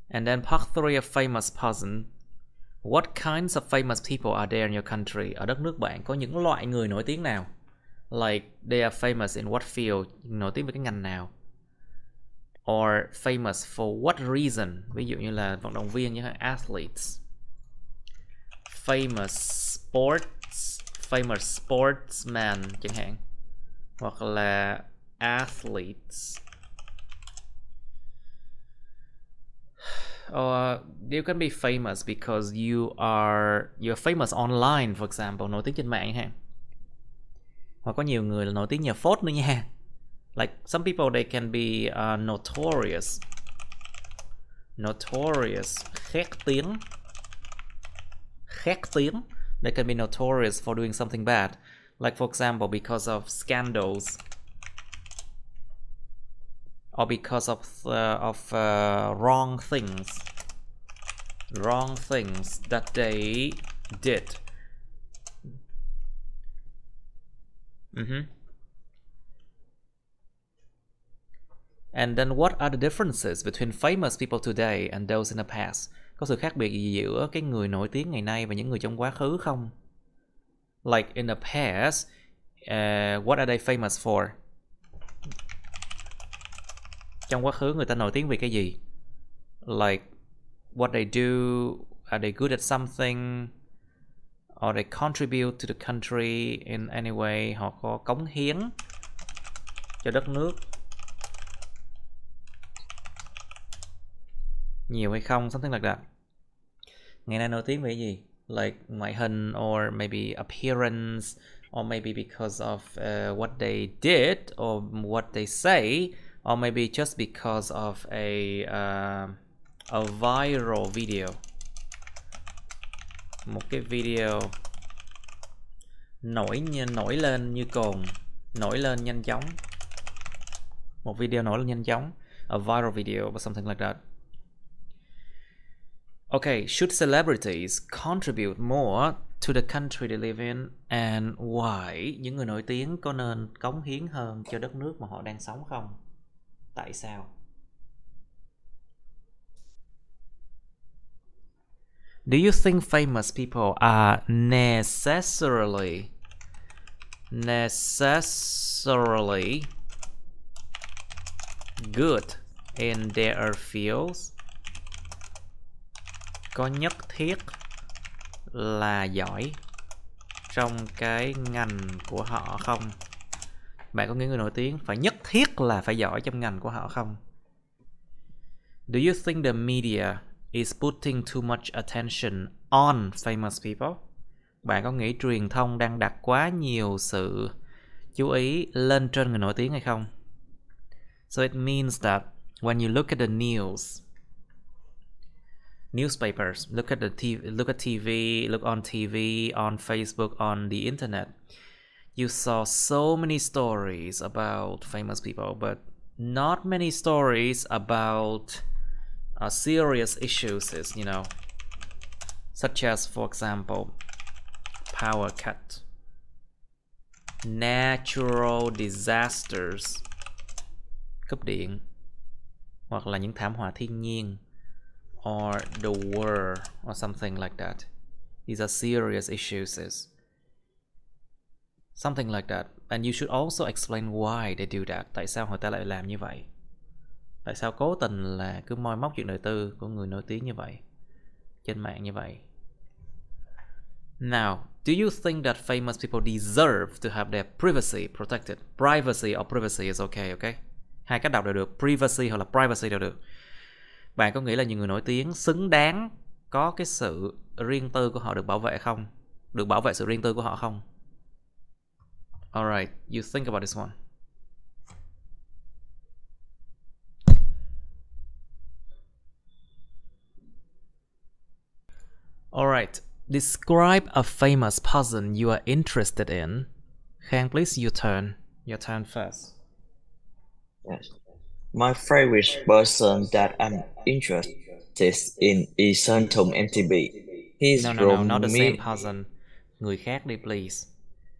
And then part 3 of famous person. What kinds of famous people are there in your country? Ở đất nước bạn có những loại người nổi tiếng nào? Like they are famous in what field? Nổi tiếng về cái ngành nào? Or famous for what reason? Ví dụ như là vận động viên như athletes. Famous sports, famous sportsman chẳng hạn. Hoặc là athletes. Or you can be famous because you're famous online, for example, nổi tiếng trên mạng ha. Hoặc có nhiều người là nổi tiếng nhờ phốt nữa nha. Like some people they can be notorious, khét tiếng. They can be notorious for doing something bad, like for example because of scandals. Or because of wrong things that they did. And then what are the differences between famous people today and those in the past? Có sự khác biệt gì giữa cái người nổi tiếng ngày nay và những người trong quá khứ không? Like in the past, what are they famous for? Trong quá khứ người ta nổi tiếng vì cái gì? Like what they do, are they good at something, or they contribute to the country in any way, họ có cống hiến cho đất nước nhiều hay không, something like that. Ngày nay nổi tiếng vì cái gì? Like ngoại hình, or maybe appearance, or maybe because of what they did, or what they say, or maybe just because of a viral video. Một cái video nổi lên như cồn, nổi lên nhanh chóng. Một video nổi lên nhanh chóng, a viral video or something like that. Okay, should celebrities contribute more to the country they live in, and why? Những người nổi tiếng có nên cống hiến hơn cho đất nước mà họ đang sống không? Tại sao? Do you think famous people are necessarily good in their fields? Có nhất thiết là giỏi trong cái ngành của họ không? Bạn có nghĩ người nổi tiếng phải nhất thiết là phải giỏi trong ngành của họ không? Do you think the media is putting too much attention on famous people? Bạn có nghĩ truyền thông đang đặt quá nhiều sự chú ý lên trên người nổi tiếng hay không? So it means that when you look at the newspapers, look at TV, look on TV, on Facebook, on the internet, you saw so many stories about famous people, but not many stories about serious issues, you know, such as, for example, power cut, natural disasters, cúp điện, hoặc là những thảm họa thiên nhiên, or the war, or something like that. These are serious issues, something like that. And you should also explain why they do that. Tại sao người ta lại làm như vậy? Tại sao cố tình là cứ moi móc chuyện đời tư của người nổi tiếng như vậy, trên mạng như vậy? Now, do you think that famous people deserve to have their privacy protected? Privacy or privacy is okay, okay? Hai cách đọc đều được, privacy hoặc là privacy đều được. Bạn có nghĩ là những người nổi tiếng xứng đáng có cái sự riêng tư của họ được bảo vệ không? Được bảo vệ sự riêng tư của họ không? Alright, you think about this one. Alright. Describe a famous person you are interested in. Khang, please, your turn. Your turn first. Yes. My favorite person that I'm interested in is Santom MTB. He's No, from not the me. same person. Người khác đi, please.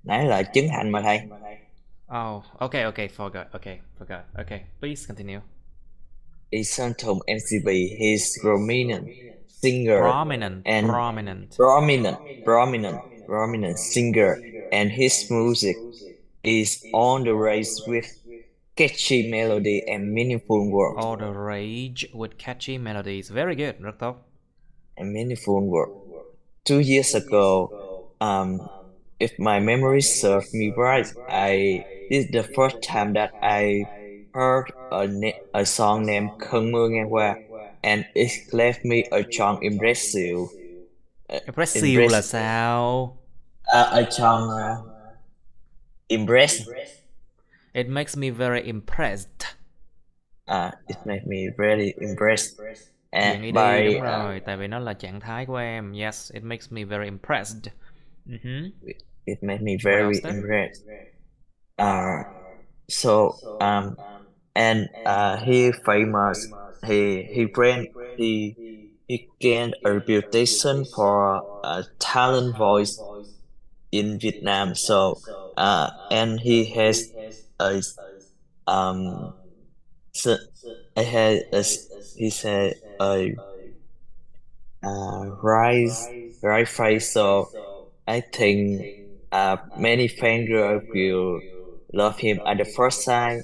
Nãy là Trấn Thành mà thầy. Oh, okay, forgot. Okay, please continue. Is Santom MTB. He's prominent singer Prominent singer, and his music is on the rise with catchy melody and meaningful words. All the rage with catchy melodies. Very good, rất tốt. And meaningful words. 2 years ago, if my memory serves me right, this is the first time that I heard a song named Không mưa ngang qua, and it left me a strong impressive. Impressive là sao? A strong impressed. It makes me very impressed. It made me really impressed. Chuyện ý đi, đúng rồi, tại vì nó là trạng thái của em. Yes, it makes me very impressed. It made me very impressed. So and he famous. He gained a reputation for a talent voice in Vietnam. So and he has a so I had a he said a right face. So I think many fans will love him at the first sight.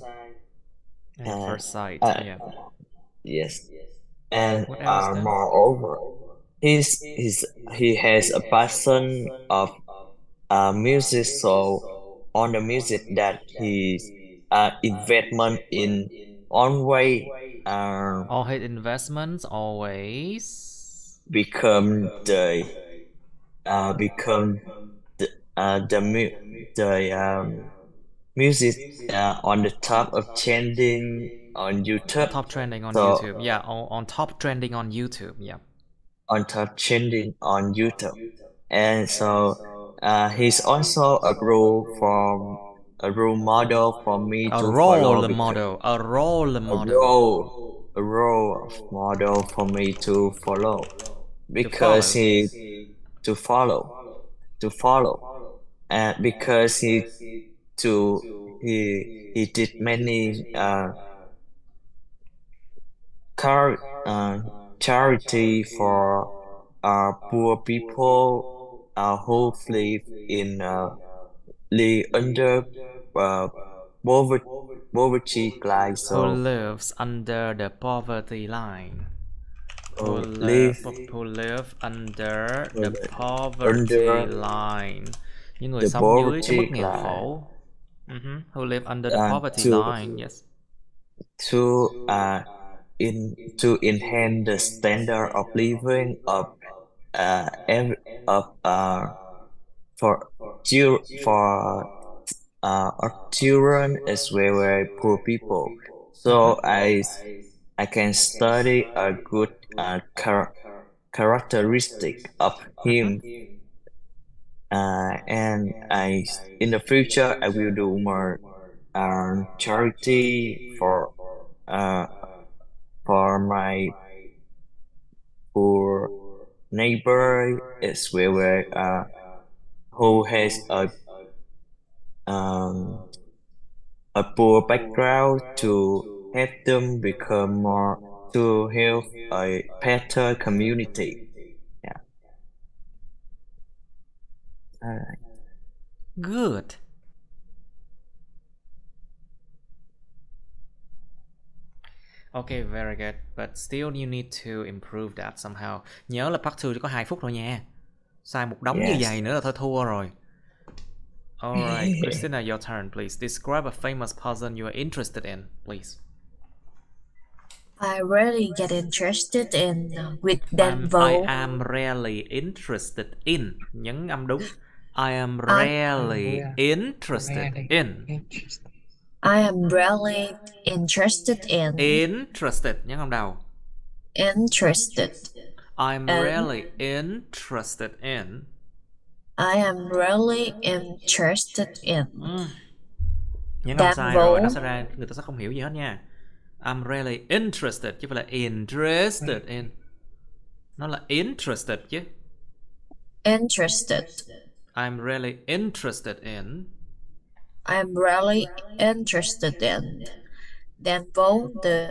First sight, yeah. Yes, and what else then? moreover, he has a passion of music. So on the music that his investment in always all his investments always become the music on the top of trending on YouTube. Top trending on YouTube, yeah. On top trending on YouTube, yeah. On top trending on YouTube, and so he's also a role model for me to follow. A role model for me to follow, because he because he did many charity for poor people who live in under poverty line. So who lives under the poverty line. Who live under the poverty line. Những người sống dưới cái mức nghèo khổ. Who live under the poverty line, yes. To enhance the standard of living of children as well as poor people. So I can study a good characteristic of him, and in the future I will do more charity for my poor neighbor as well as who has a poor background, to help them become more, to help a better community. Yeah. All right. Good. Okay, very good. But still you need to improve that somehow. Nhớ là part 2 chỉ có 2 phút thôi nha. Sai một đống như vậy nữa là thôi thua rồi. Alright, Christina, your turn, please. Describe a famous person you are interested in, please. I really get interested in with that vote. I am really interested in. Nhấn âm đúng. I am really interested in. I am really interested in. Interested, nhấn âm đầu. Interested. I'm And really interested in. I am really interested in. Nhấn âm Đàn sai rồi, nó vũ. sẽ ra, người ta sẽ không hiểu gì hết nha. I'm really interested chứ không phải là interested in. Nó là interested chứ. Interested. I'm really interested in. I'm really interested in. Đàn vũ, the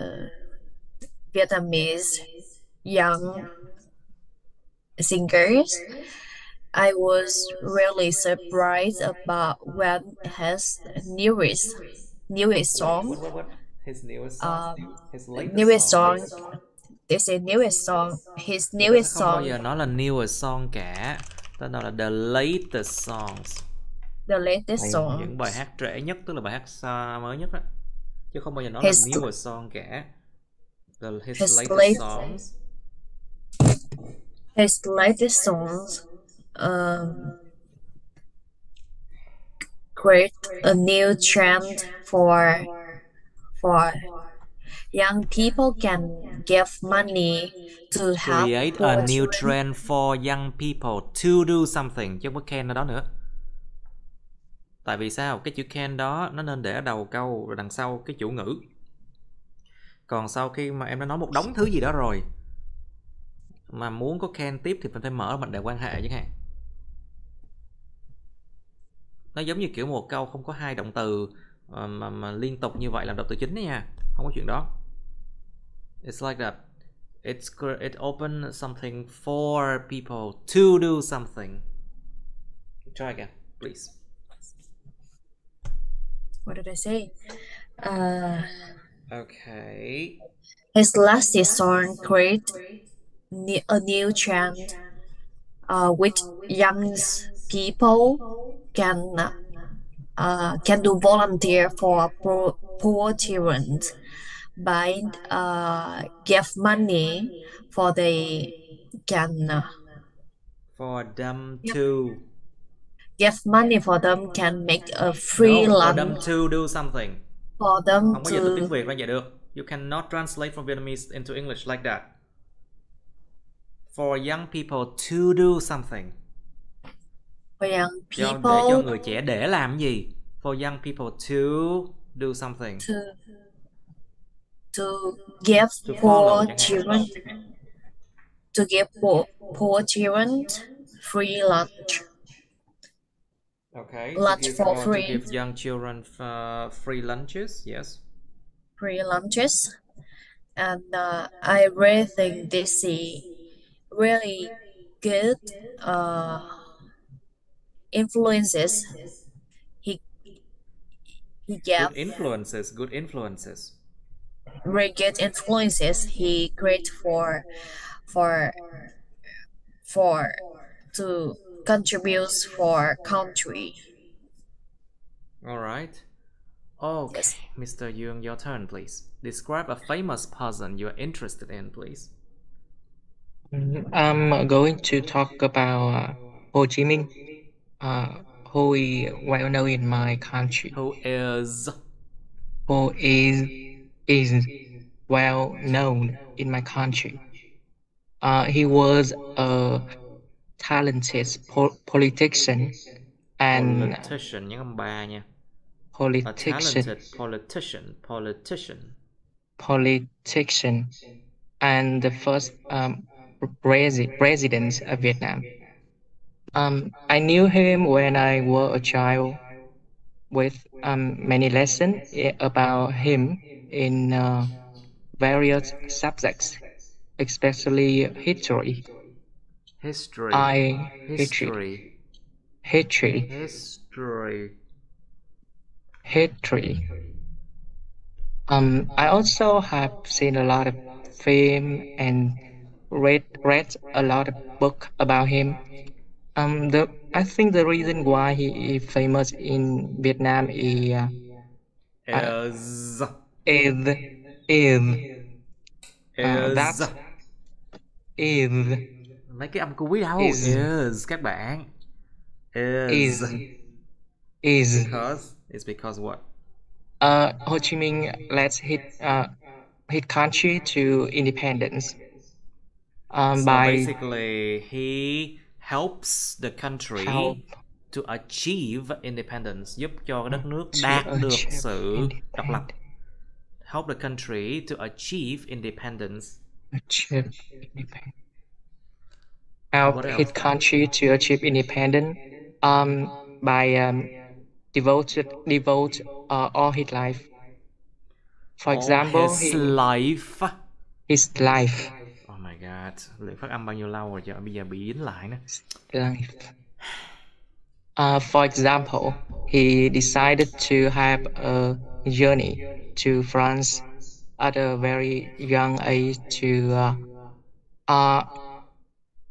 Vietnamese young singers. I was really surprised about when his newest song. What? His newest song? His latest Newest song? song. They say newest song. His Người ta sẽ newest không bao song. giờ nói là newest song cả. Ta nói là the latest songs. The latest song. Những bài hát trẻ nhất, tức là bài hát mới nhất đó. Chứ không bao giờ nói là His newest song cả. His latest songs. His latest songs create a new trend for young people can give money to help Create poor a new children. trend for young people to do something, chứ không có can ở đó nữa. Tại vì sao? Cái chữ can đó nó nên để ở đầu câu rồi đằng sau cái chủ ngữ. Còn sau khi mà em đã nói một đống thứ gì đó rồi mà muốn có can tiếp thì mình phải mở mệnh đề quan hệ chẳng hạn. Nó giống như kiểu một câu không có hai động từ mà liên tục như vậy làm động từ chính đấy nha. Không có chuyện đó. It's like that. It open something for people to do something. Try again, please. What did I say? Okay. His latest song create a new trend, which young people can do volunteer for poor children by give money for they can For them to. give money for them can make a free No, for lunch them to do something. for them Không có dịch từ tiếng Việt ra vậy được. You cannot translate from Vietnamese into English like that. For young people to do something. for young Để people cho người trẻ để làm gì? For young people to do something. to give To follow, poor children to give poor children free lunch. Okay. Lunch for free. To give young children free lunches. Yes. Free lunches, and I really think this is really good influences. He gave Good influences. really good influences he create for to contribute for country. All right. Okay, Yes. Mr. Young, your turn, please. Describe a famous person you're interested in, please. I'm going to talk about Ho Chi Minh, who is well known in my country. Who is Well known in my country. He was a talented politician and politician, nhớ âm ba nha. A politician talented politician and the first president of Vietnam. I knew him when I was a child, with many lessons about him in various subjects, especially history. History. I also have seen a lot of film and read a lot of book about him. I think the reason why he is famous in Vietnam is mấy cái âm cuối đâu is các bạn is because what? Ho Chi Minh led his country to independence. So by basically, he helps the country help to achieve independence, giúp cho đất nước to đạt được achieve sự độc lập. independence. Help the country to achieve independence. Achieve independence. Help What his else? country to achieve independence by devote all his life. For example, his life. his life. Oh my god, luyện phát âm bao nhiêu lâu rồi, bây giờ bị dính lại nữa. Life. For example, he decided to have a journey to France at a very young age to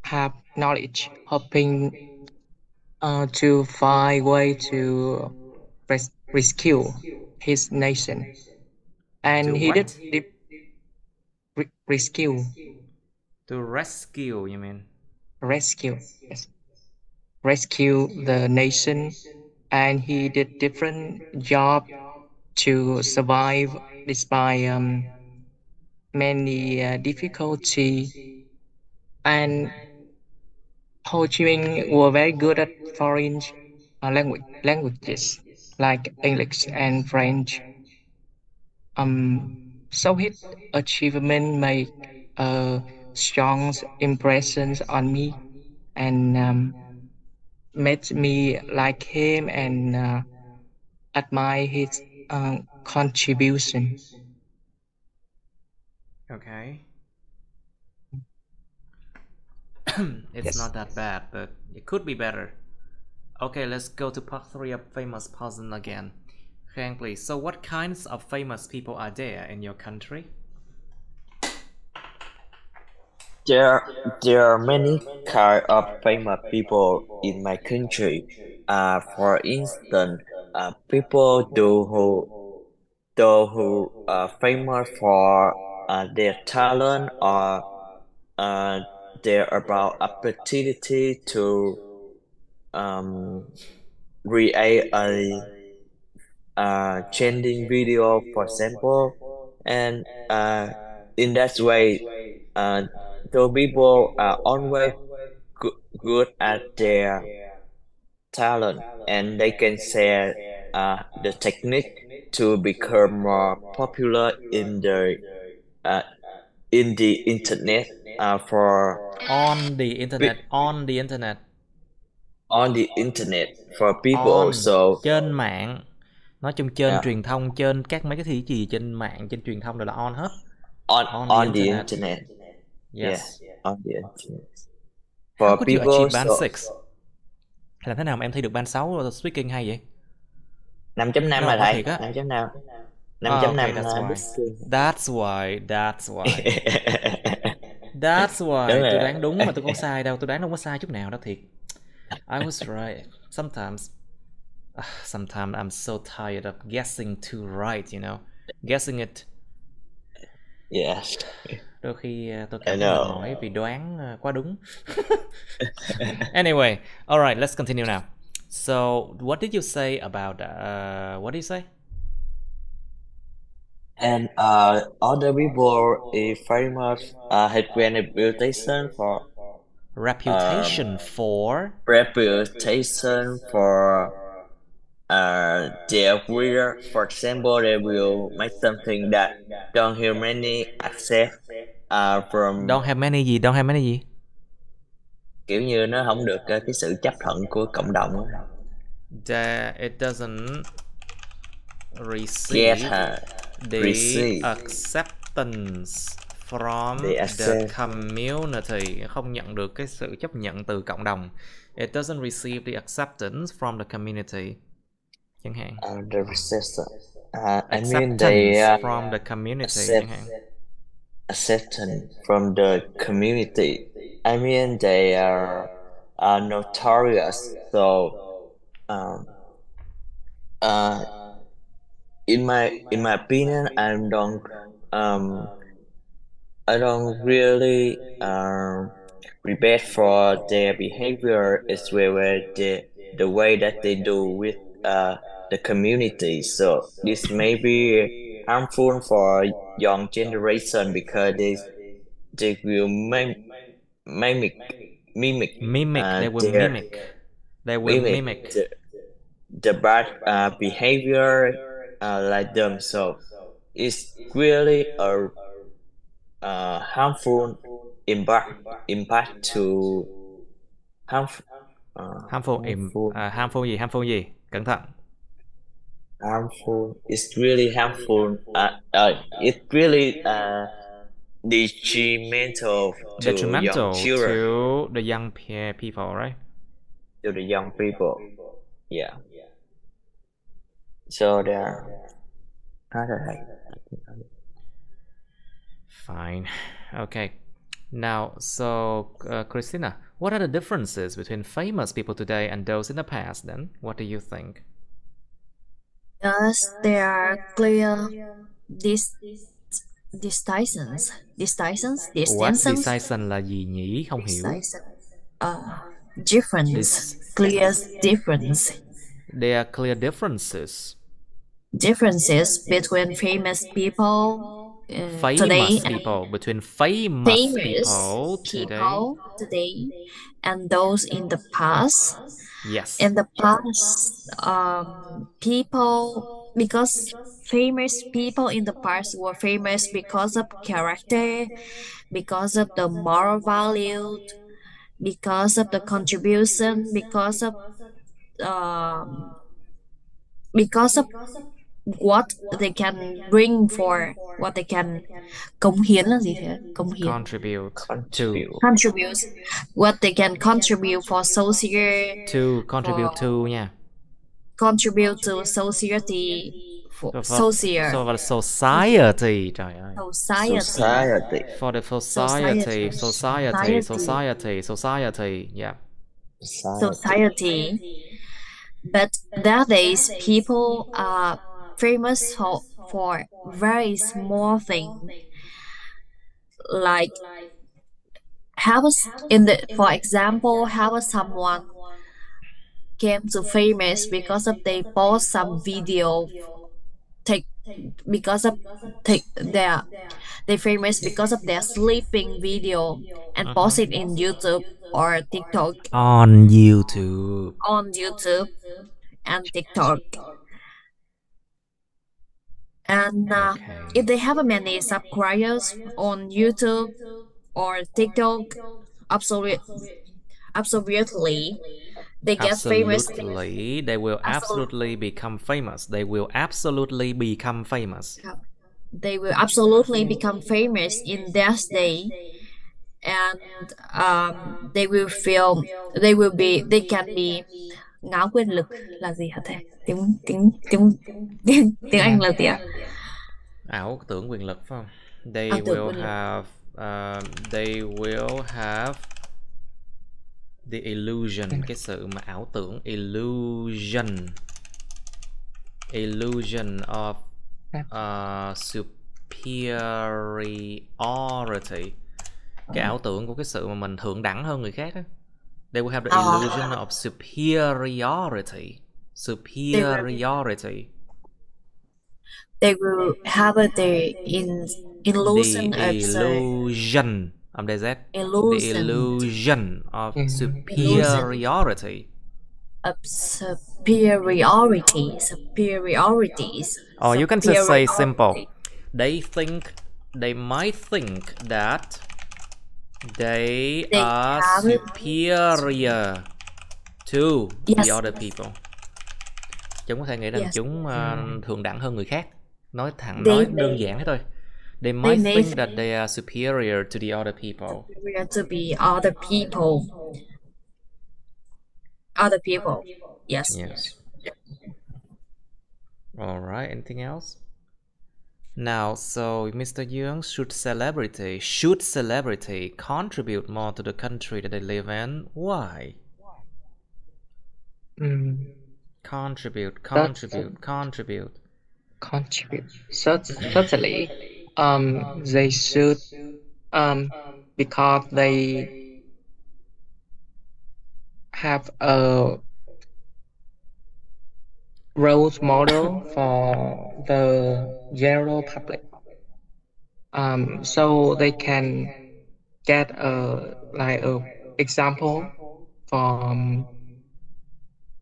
have knowledge, hoping to find way to rescue his nation. And To he what? did rescue. To rescue, you mean? Rescue. Yes. Rescue the nation, and he did different job to survive despite many difficulty. And Ho Chi Minh were very good at foreign languages like English and French. So his achievement made a strong impression on me, and made me like him and admire his contribution. Okay. It's Yes. not that bad, but it could be better. Okay, let's go to part 3 of famous person again. Khang, please. So what kinds of famous people are there in your country? There are many kind of famous people in my country. For instance, people who are famous for their talent or their about opportunity to create a trending video, for example, and in that way, those people are always good at their talent, and they can share the technique to become more popular uh, in the internet for On the internet. On the internet. on the internet for people. On. So Trên mạng. Nói chung trên Yeah. truyền thông, trên các mấy cái gì trên mạng, trên truyền thông đều là on hết. on the internet. Yes. Yeah, on the internet. How For could you people, achieve band so 6? Làm thế nào mà em thi được band 6 speaking hay vậy? 5.5 No, là có thầy. thiệt á. 5.5. Okay, 5.5 that's why. listening. That's why. That's why. Đúng Tôi rồi. đoán đúng mà tôi không sai đâu. Tôi đoán không có sai chút nào đâu, thiệt. I was right. Sometimes I'm so tired of guessing too right, you know. Guessing it. Yes. Đôi khi tôi I cảm thấy mệt know. mỏi vì đoán quá đúng. Anyway, alright, let's continue now. So, what did you say about, what did you say? And other people is famous had reputation for Reputation for their career. For example, they will make something that don't hear many accept from don't have many gì? Kiểu như nó không được cái sự chấp thuận của cộng đồng á. That it doesn't receive the acceptance from the community. Không nhận được cái sự chấp nhận từ cộng đồng. It doesn't receive the acceptance from the community. Chẳng hạn. The reception. Acceptance from the community. Chẳng hạn. Acceptance from the community. I mean, they are notorious. So, in my opinion, I don't really regret for their behavior as well as the way that they do with the community. So this may be harmful for young generation because they will mimic. Mimic. They will Their mimic. They will mimic. the bad behavior like them. So it's really a harmful impact to harmful Harmful gì? Harmful gì? Cẩn thận. harmful. It's really harmful. It really detrimental to young children, to the young people, right? to the young people. Yeah. So they're Fine. Okay. Now, so Christina, what are the differences between famous people today and those in the past then? What do you think? Thus, there are clear distinctions. What distinction là gì nhỉ? Không hiểu. Difference. Clear difference. There are clear differences. Differences between famous people today between famous people today and those in the past. Yes. In the past, because famous people in the past were famous because of character, because of the moral value, because of the contribution, because of what they can bring for, what they can cống hiến là gì thế? Cống hiến. Contribute. What they can contribute for society. Contribute to nha. Contribute to society. Society. Trời ơi. Society. For the society. Yeah. Society. But nowadays, people are famous for very small things, like for example, how someone came to famous because of they post some video, they famous because of their sleeping video and post it in YouTube or TikTok. On YouTube and TikTok. And if they have many subscribers on YouTube or TikTok, absolutely they get famous. They will absolutely become famous. They will absolutely become famous. They will absolutely become famous in their day, and they can be ngáo quyền lực là gì hả thầy? Tiếng Anh là gì ạ? Ảo tưởng quyền lực phải không? They will have the illusion, cái sự mà ảo tưởng, illusion of superiority, cái ảo tưởng của cái sự mà mình thượng đẳng hơn người khác đó. They will have the illusion of superiority. They will have the illusion of superiority. Superiorities. Or you can just say simple. They might think that they are superior to the other people. Chúng có thể nghĩ rằng chúng thượng đẳng hơn người khác. Nói đơn giản thế thôi. They might think that they are superior to the other people. Superior to be other people. Other people. Yes. All right. Anything else? Now, so Mr. Young, should celebrity contribute more to the country that they live in? Why? Contribute. Certainly. They should, because they have a role model for the general public. So they can get like a example from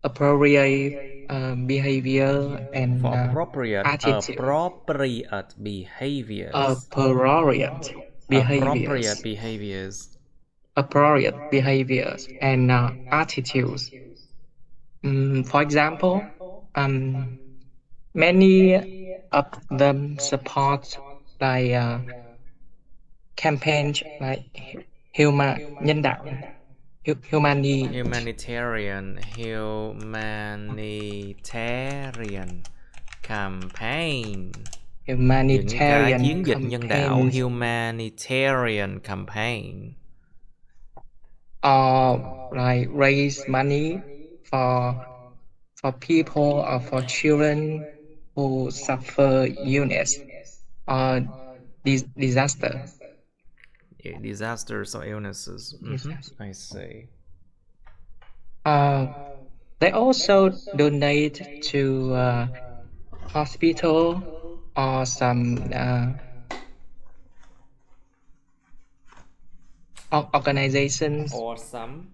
appropriate behavior and For appropriate attitude. behaviors. Appropriate behaviors. Appropriate behaviors and attitudes. For example, many of them support like campaigns like humanitarian campaign. humanitarian Những cái chiến dịch nhân đạo, campaigns, humanitarian campaign. or like raise money for people or for children who suffer illness or disaster. Disasters or illnesses. I see. They also donate to hospital or some organizations. Or some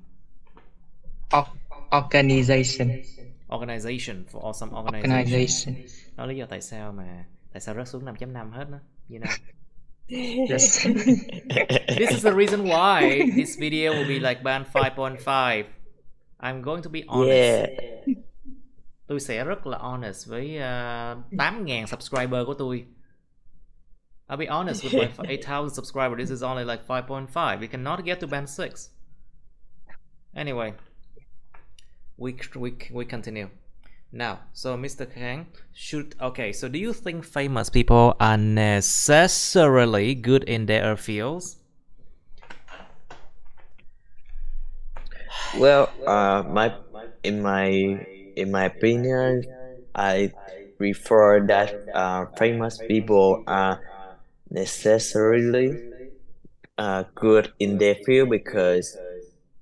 organization. For some organization. Đó lý do tại sao rớt xuống 5.5 hết đó, you know. Yes. This is the reason why this video will be like band 5.5. I'm going to be honest. Yeah. Tôi sẽ rất là honest với 8.000 subscriber của tôi. I'll be honest with my 8,000 subscribers. This is only like 5.5. We cannot get to band 6. Anyway, we continue. Now, so Mr. Kang, so do you think famous people are necessarily good in their fields? Well, in my opinion, I prefer that famous people are necessarily good in their field because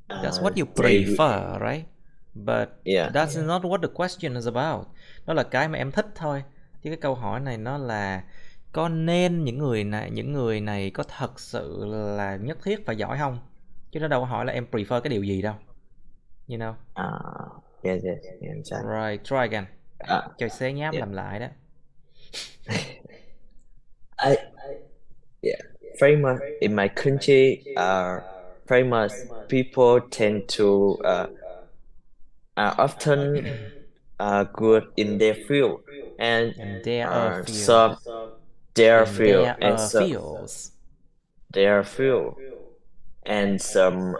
that's what you prefer, right? But that's not what the question is about. Đó là cái mà em thích thôi. Chứ cái câu hỏi này nó là có nên những người này có thật sự là nhất thiết phải giỏi không? Chứ nó đâu có hỏi là em prefer cái điều gì đâu. You know? Yes. Right, try again. Cho xé nháp làm lại đó. Famous in my country, famous people tend to are often good in their field and some their field and some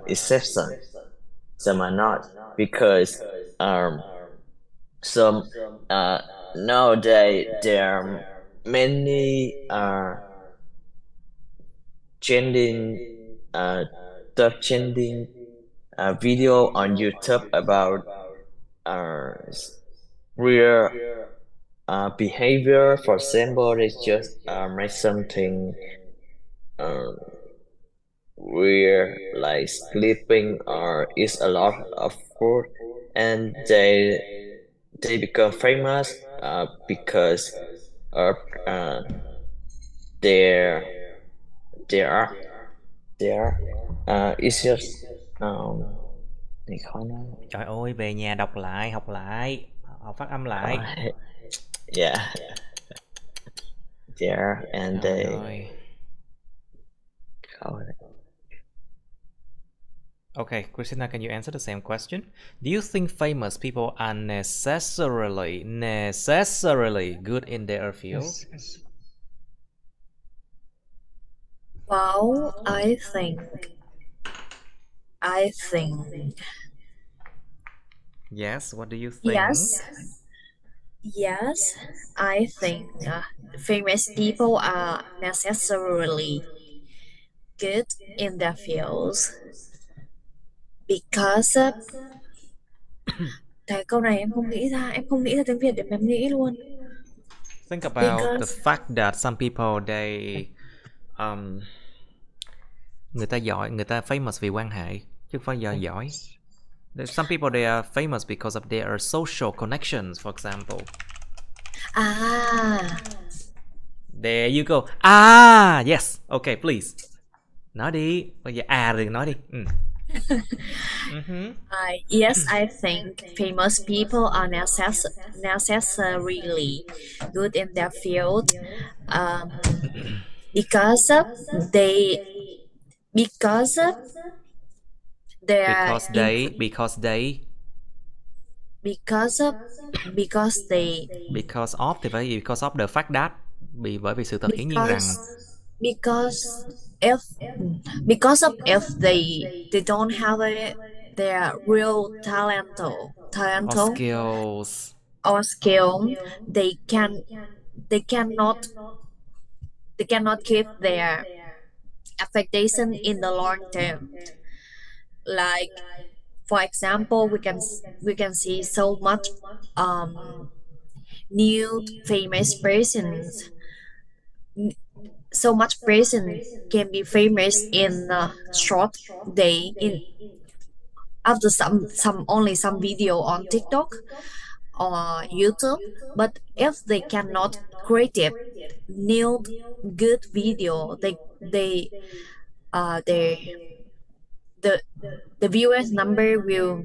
exceptions. Some are not because some nowadays there are many trending video on YouTube about real behavior. For example, they just make something weird like sleeping or eat a lot of food, and they become famous because of their it's just trời ơi, về nhà đọc lại, học lại, học phát âm lại. Yeah. And they Okay, Christina, can you answer the same question? Do you think famous people are necessarily good in their field? Yes. Well, I think. Yes, what do you think? Yes, I think famous people are necessarily good in their fields because cái câu này em không nghĩ ra tiếng Việt để mà em nghĩ luôn. Think about the fact that some people người ta giỏi, người ta famous vì quan hệ chứ không phải do giỏi. Some people they are famous because of their social connections, for example. There you go. Ah, yes. Okay, please. Nói đi. Bây giờ đừng nói đi. Yes, I think famous people are necessarily good in their field, because they because their Because of thì phải gì? Because of the fact that. Bởi vì sự thật hiển nhiên rằng. Because if they don't have their real talent or Skills. or skill, they cannot keep their affectation in the long term. Like, for example, we can see so much new famous persons. So much person can be famous in a short day, in after some video on TikTok or YouTube. But if they cannot create new good video, the viewers number will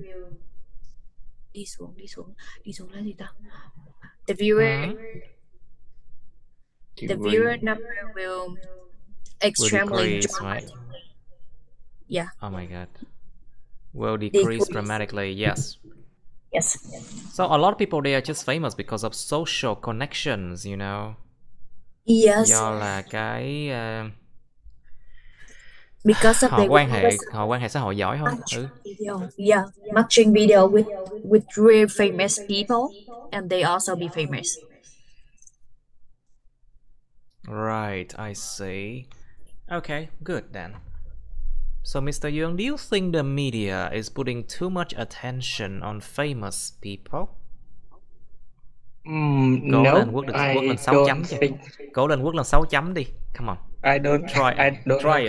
đi xuống là gì ta? The viewer number will extremely decrease, right? Yeah. Oh my god. Will decrease dramatically, yes. Yes. So a lot of people, they are just famous because of social connections, you know. Yes. Do là cái because of họ quan hệ xã hội giỏi không? Yeah, matching video with real famous people, and they also be famous. Right, I see. Okay, good then. So, Mr. Young, do you think the media is putting too much attention on famous people? No, I don't think. Cố lên Quốc lên 6 chấm đi. Come on. I don't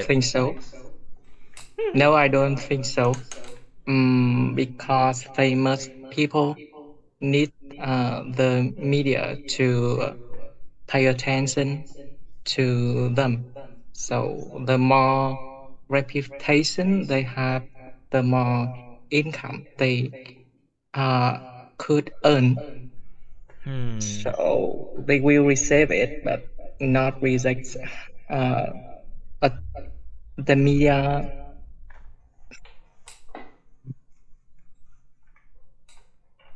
think so. No, I don't think so. Because famous people need the media to pay attention to them. So the more reputation they have, the more income they could earn. So they will receive it, but not reject the media.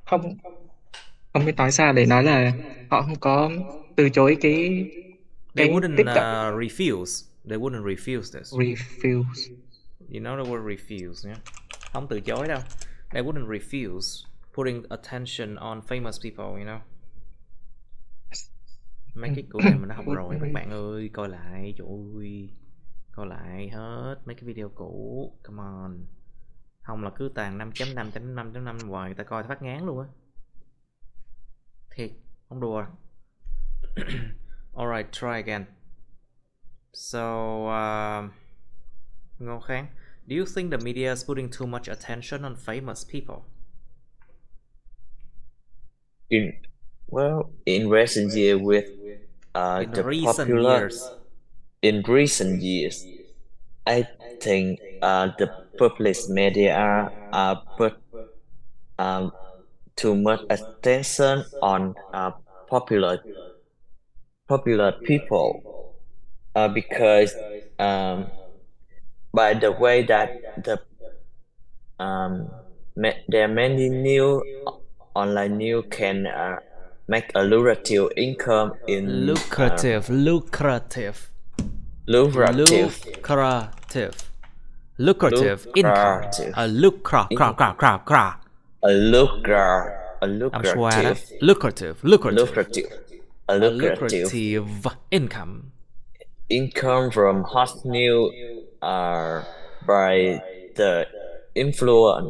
Không biết nói sao để nói là họ không có từ chối cái They wouldn't tiếp cận. refuse. They wouldn't refuse this. Refuse. You know the word refuse, yeah? Không từ chối đâu. They wouldn't refuse putting attention on famous people, you know. Mấy cái của này mình đã học rồi các bạn ơi, coi lại, trời ơi. Coi lại hết mấy cái video cũ. Come on. Không là cứ tàn 5.5.5.5 hoài, người ta coi phát ngán luôn á. Thiệt, không đùa. Alright, try again. So, Ngô Khang, do you think the media is putting too much attention on famous people? In recent years, with in recent years, I think the public media are put too much attention on popular people, because by the way that there are many new online news can make a lucrative income in lucrative income, a lucrative income from hot news by the influence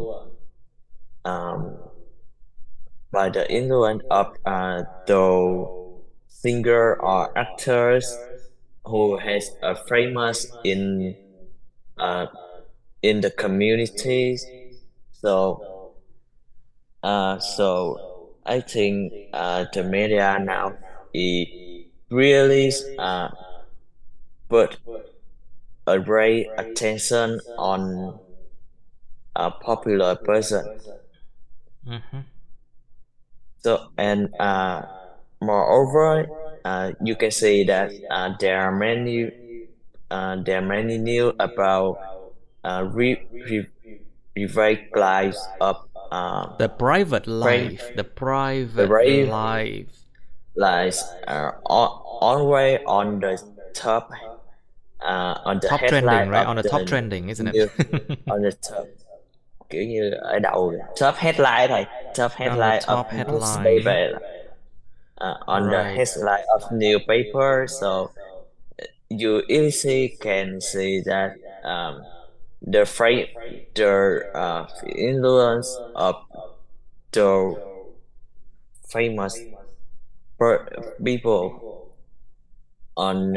of the singer or actors who has a famous in the communities. So I think the media now is really put a great attention on a popular person. So and moreover, you can say that there are many news about private lives of the private life, lives are always on the top on the top headline trending, right? of On the top trending, isn't news, it? on the top, kiểu như ở đầu top headline thôi, top headline top of headline. newspaper, on the Right. headline of newspaper. So you easily can see that the influence of the famous people on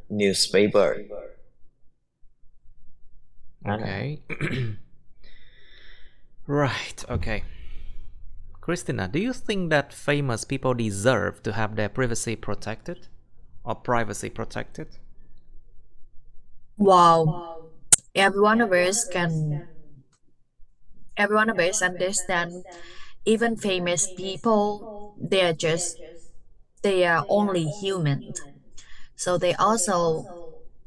newspaper. Okay. Right, okay. Christina, do you think that famous people deserve to have their privacy protected? Or privacy protected? Wow. Every one of us understand, even famous people, they are only human. So they also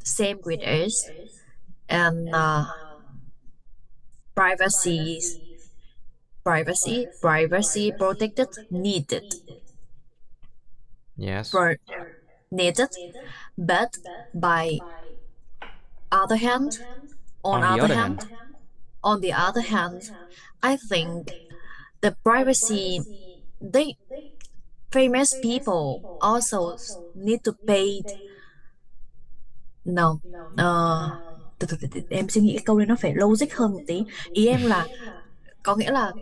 same with us, and privacy protected, needed. Yes. Needed, but by other hand, on the other hand, I think the privacy, famous people also need to pay. No, em suy nghĩ cái câu này nó phải logic hơn một tí. Ý em là có nghĩa là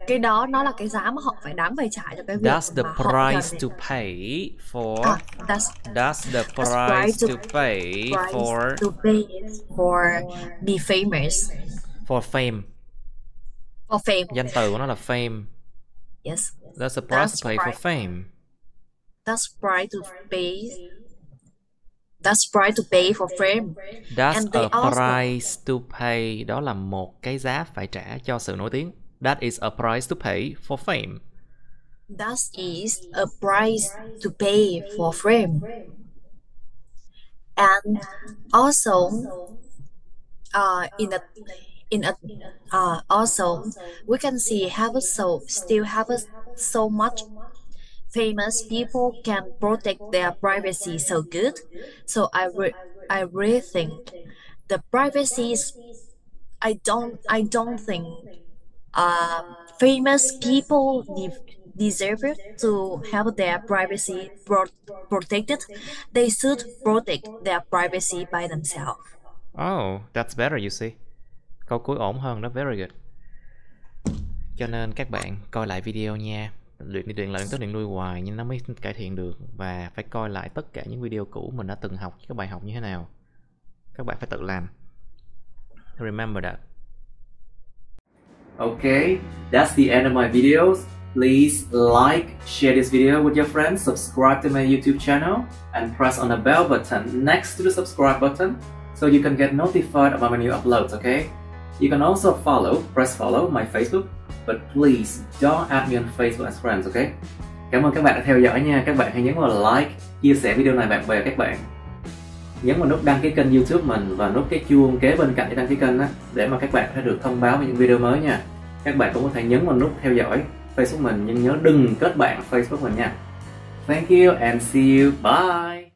cái đó nó là cái giá mà họ phải trả cho cái việc That's the mà họ price to pay for. That's the price to pay for be famous. For fame. For fame. Danh từ của nó là fame. Yes. That's the price to pay for fame. That's price to pay. That's price to pay for fame. That's a price to pay. Đó là một cái giá phải trả cho sự nổi tiếng. That is a price to pay for fame. That is a price to pay for fame. And also, also we can see still have so much famous people can protect their privacy so good. So I really think the privacy is, I don't think famous people deserve to have their privacy protected. They should protect their privacy by themselves. Oh, that's better, you see. Câu cuối ổn hơn đó, very good. Cho nên các bạn coi lại video nha. Luyện lại luyện nuôi hoài nhưng nó mới cải thiện được. Và phải coi lại tất cả những video cũ mình đã từng học, các bài học như thế nào. Các bạn phải tự làm. Remember that. Okay, that's the end of my videos. Please like, share this video with your friends, subscribe to my YouTube channel, and press on the bell button next to the subscribe button so you can get notified about my new uploads, okay? You can also press follow my Facebook, but please don't add me on Facebook as friends, okay? Cảm ơn các bạn đã theo dõi nha. Các bạn hãy nhấn vào like, chia sẻ video này bạn bè các bạn. Nhấn vào nút đăng ký kênh YouTube mình và nút cái chuông kế bên cạnh để đăng ký kênh á, để mà các bạn có thể được thông báo về những video mới nha. Các bạn cũng có thể nhấn vào nút theo dõi Facebook mình, nhưng nhớ đừng kết bạn Facebook mình nha. Thank you and see you. Bye.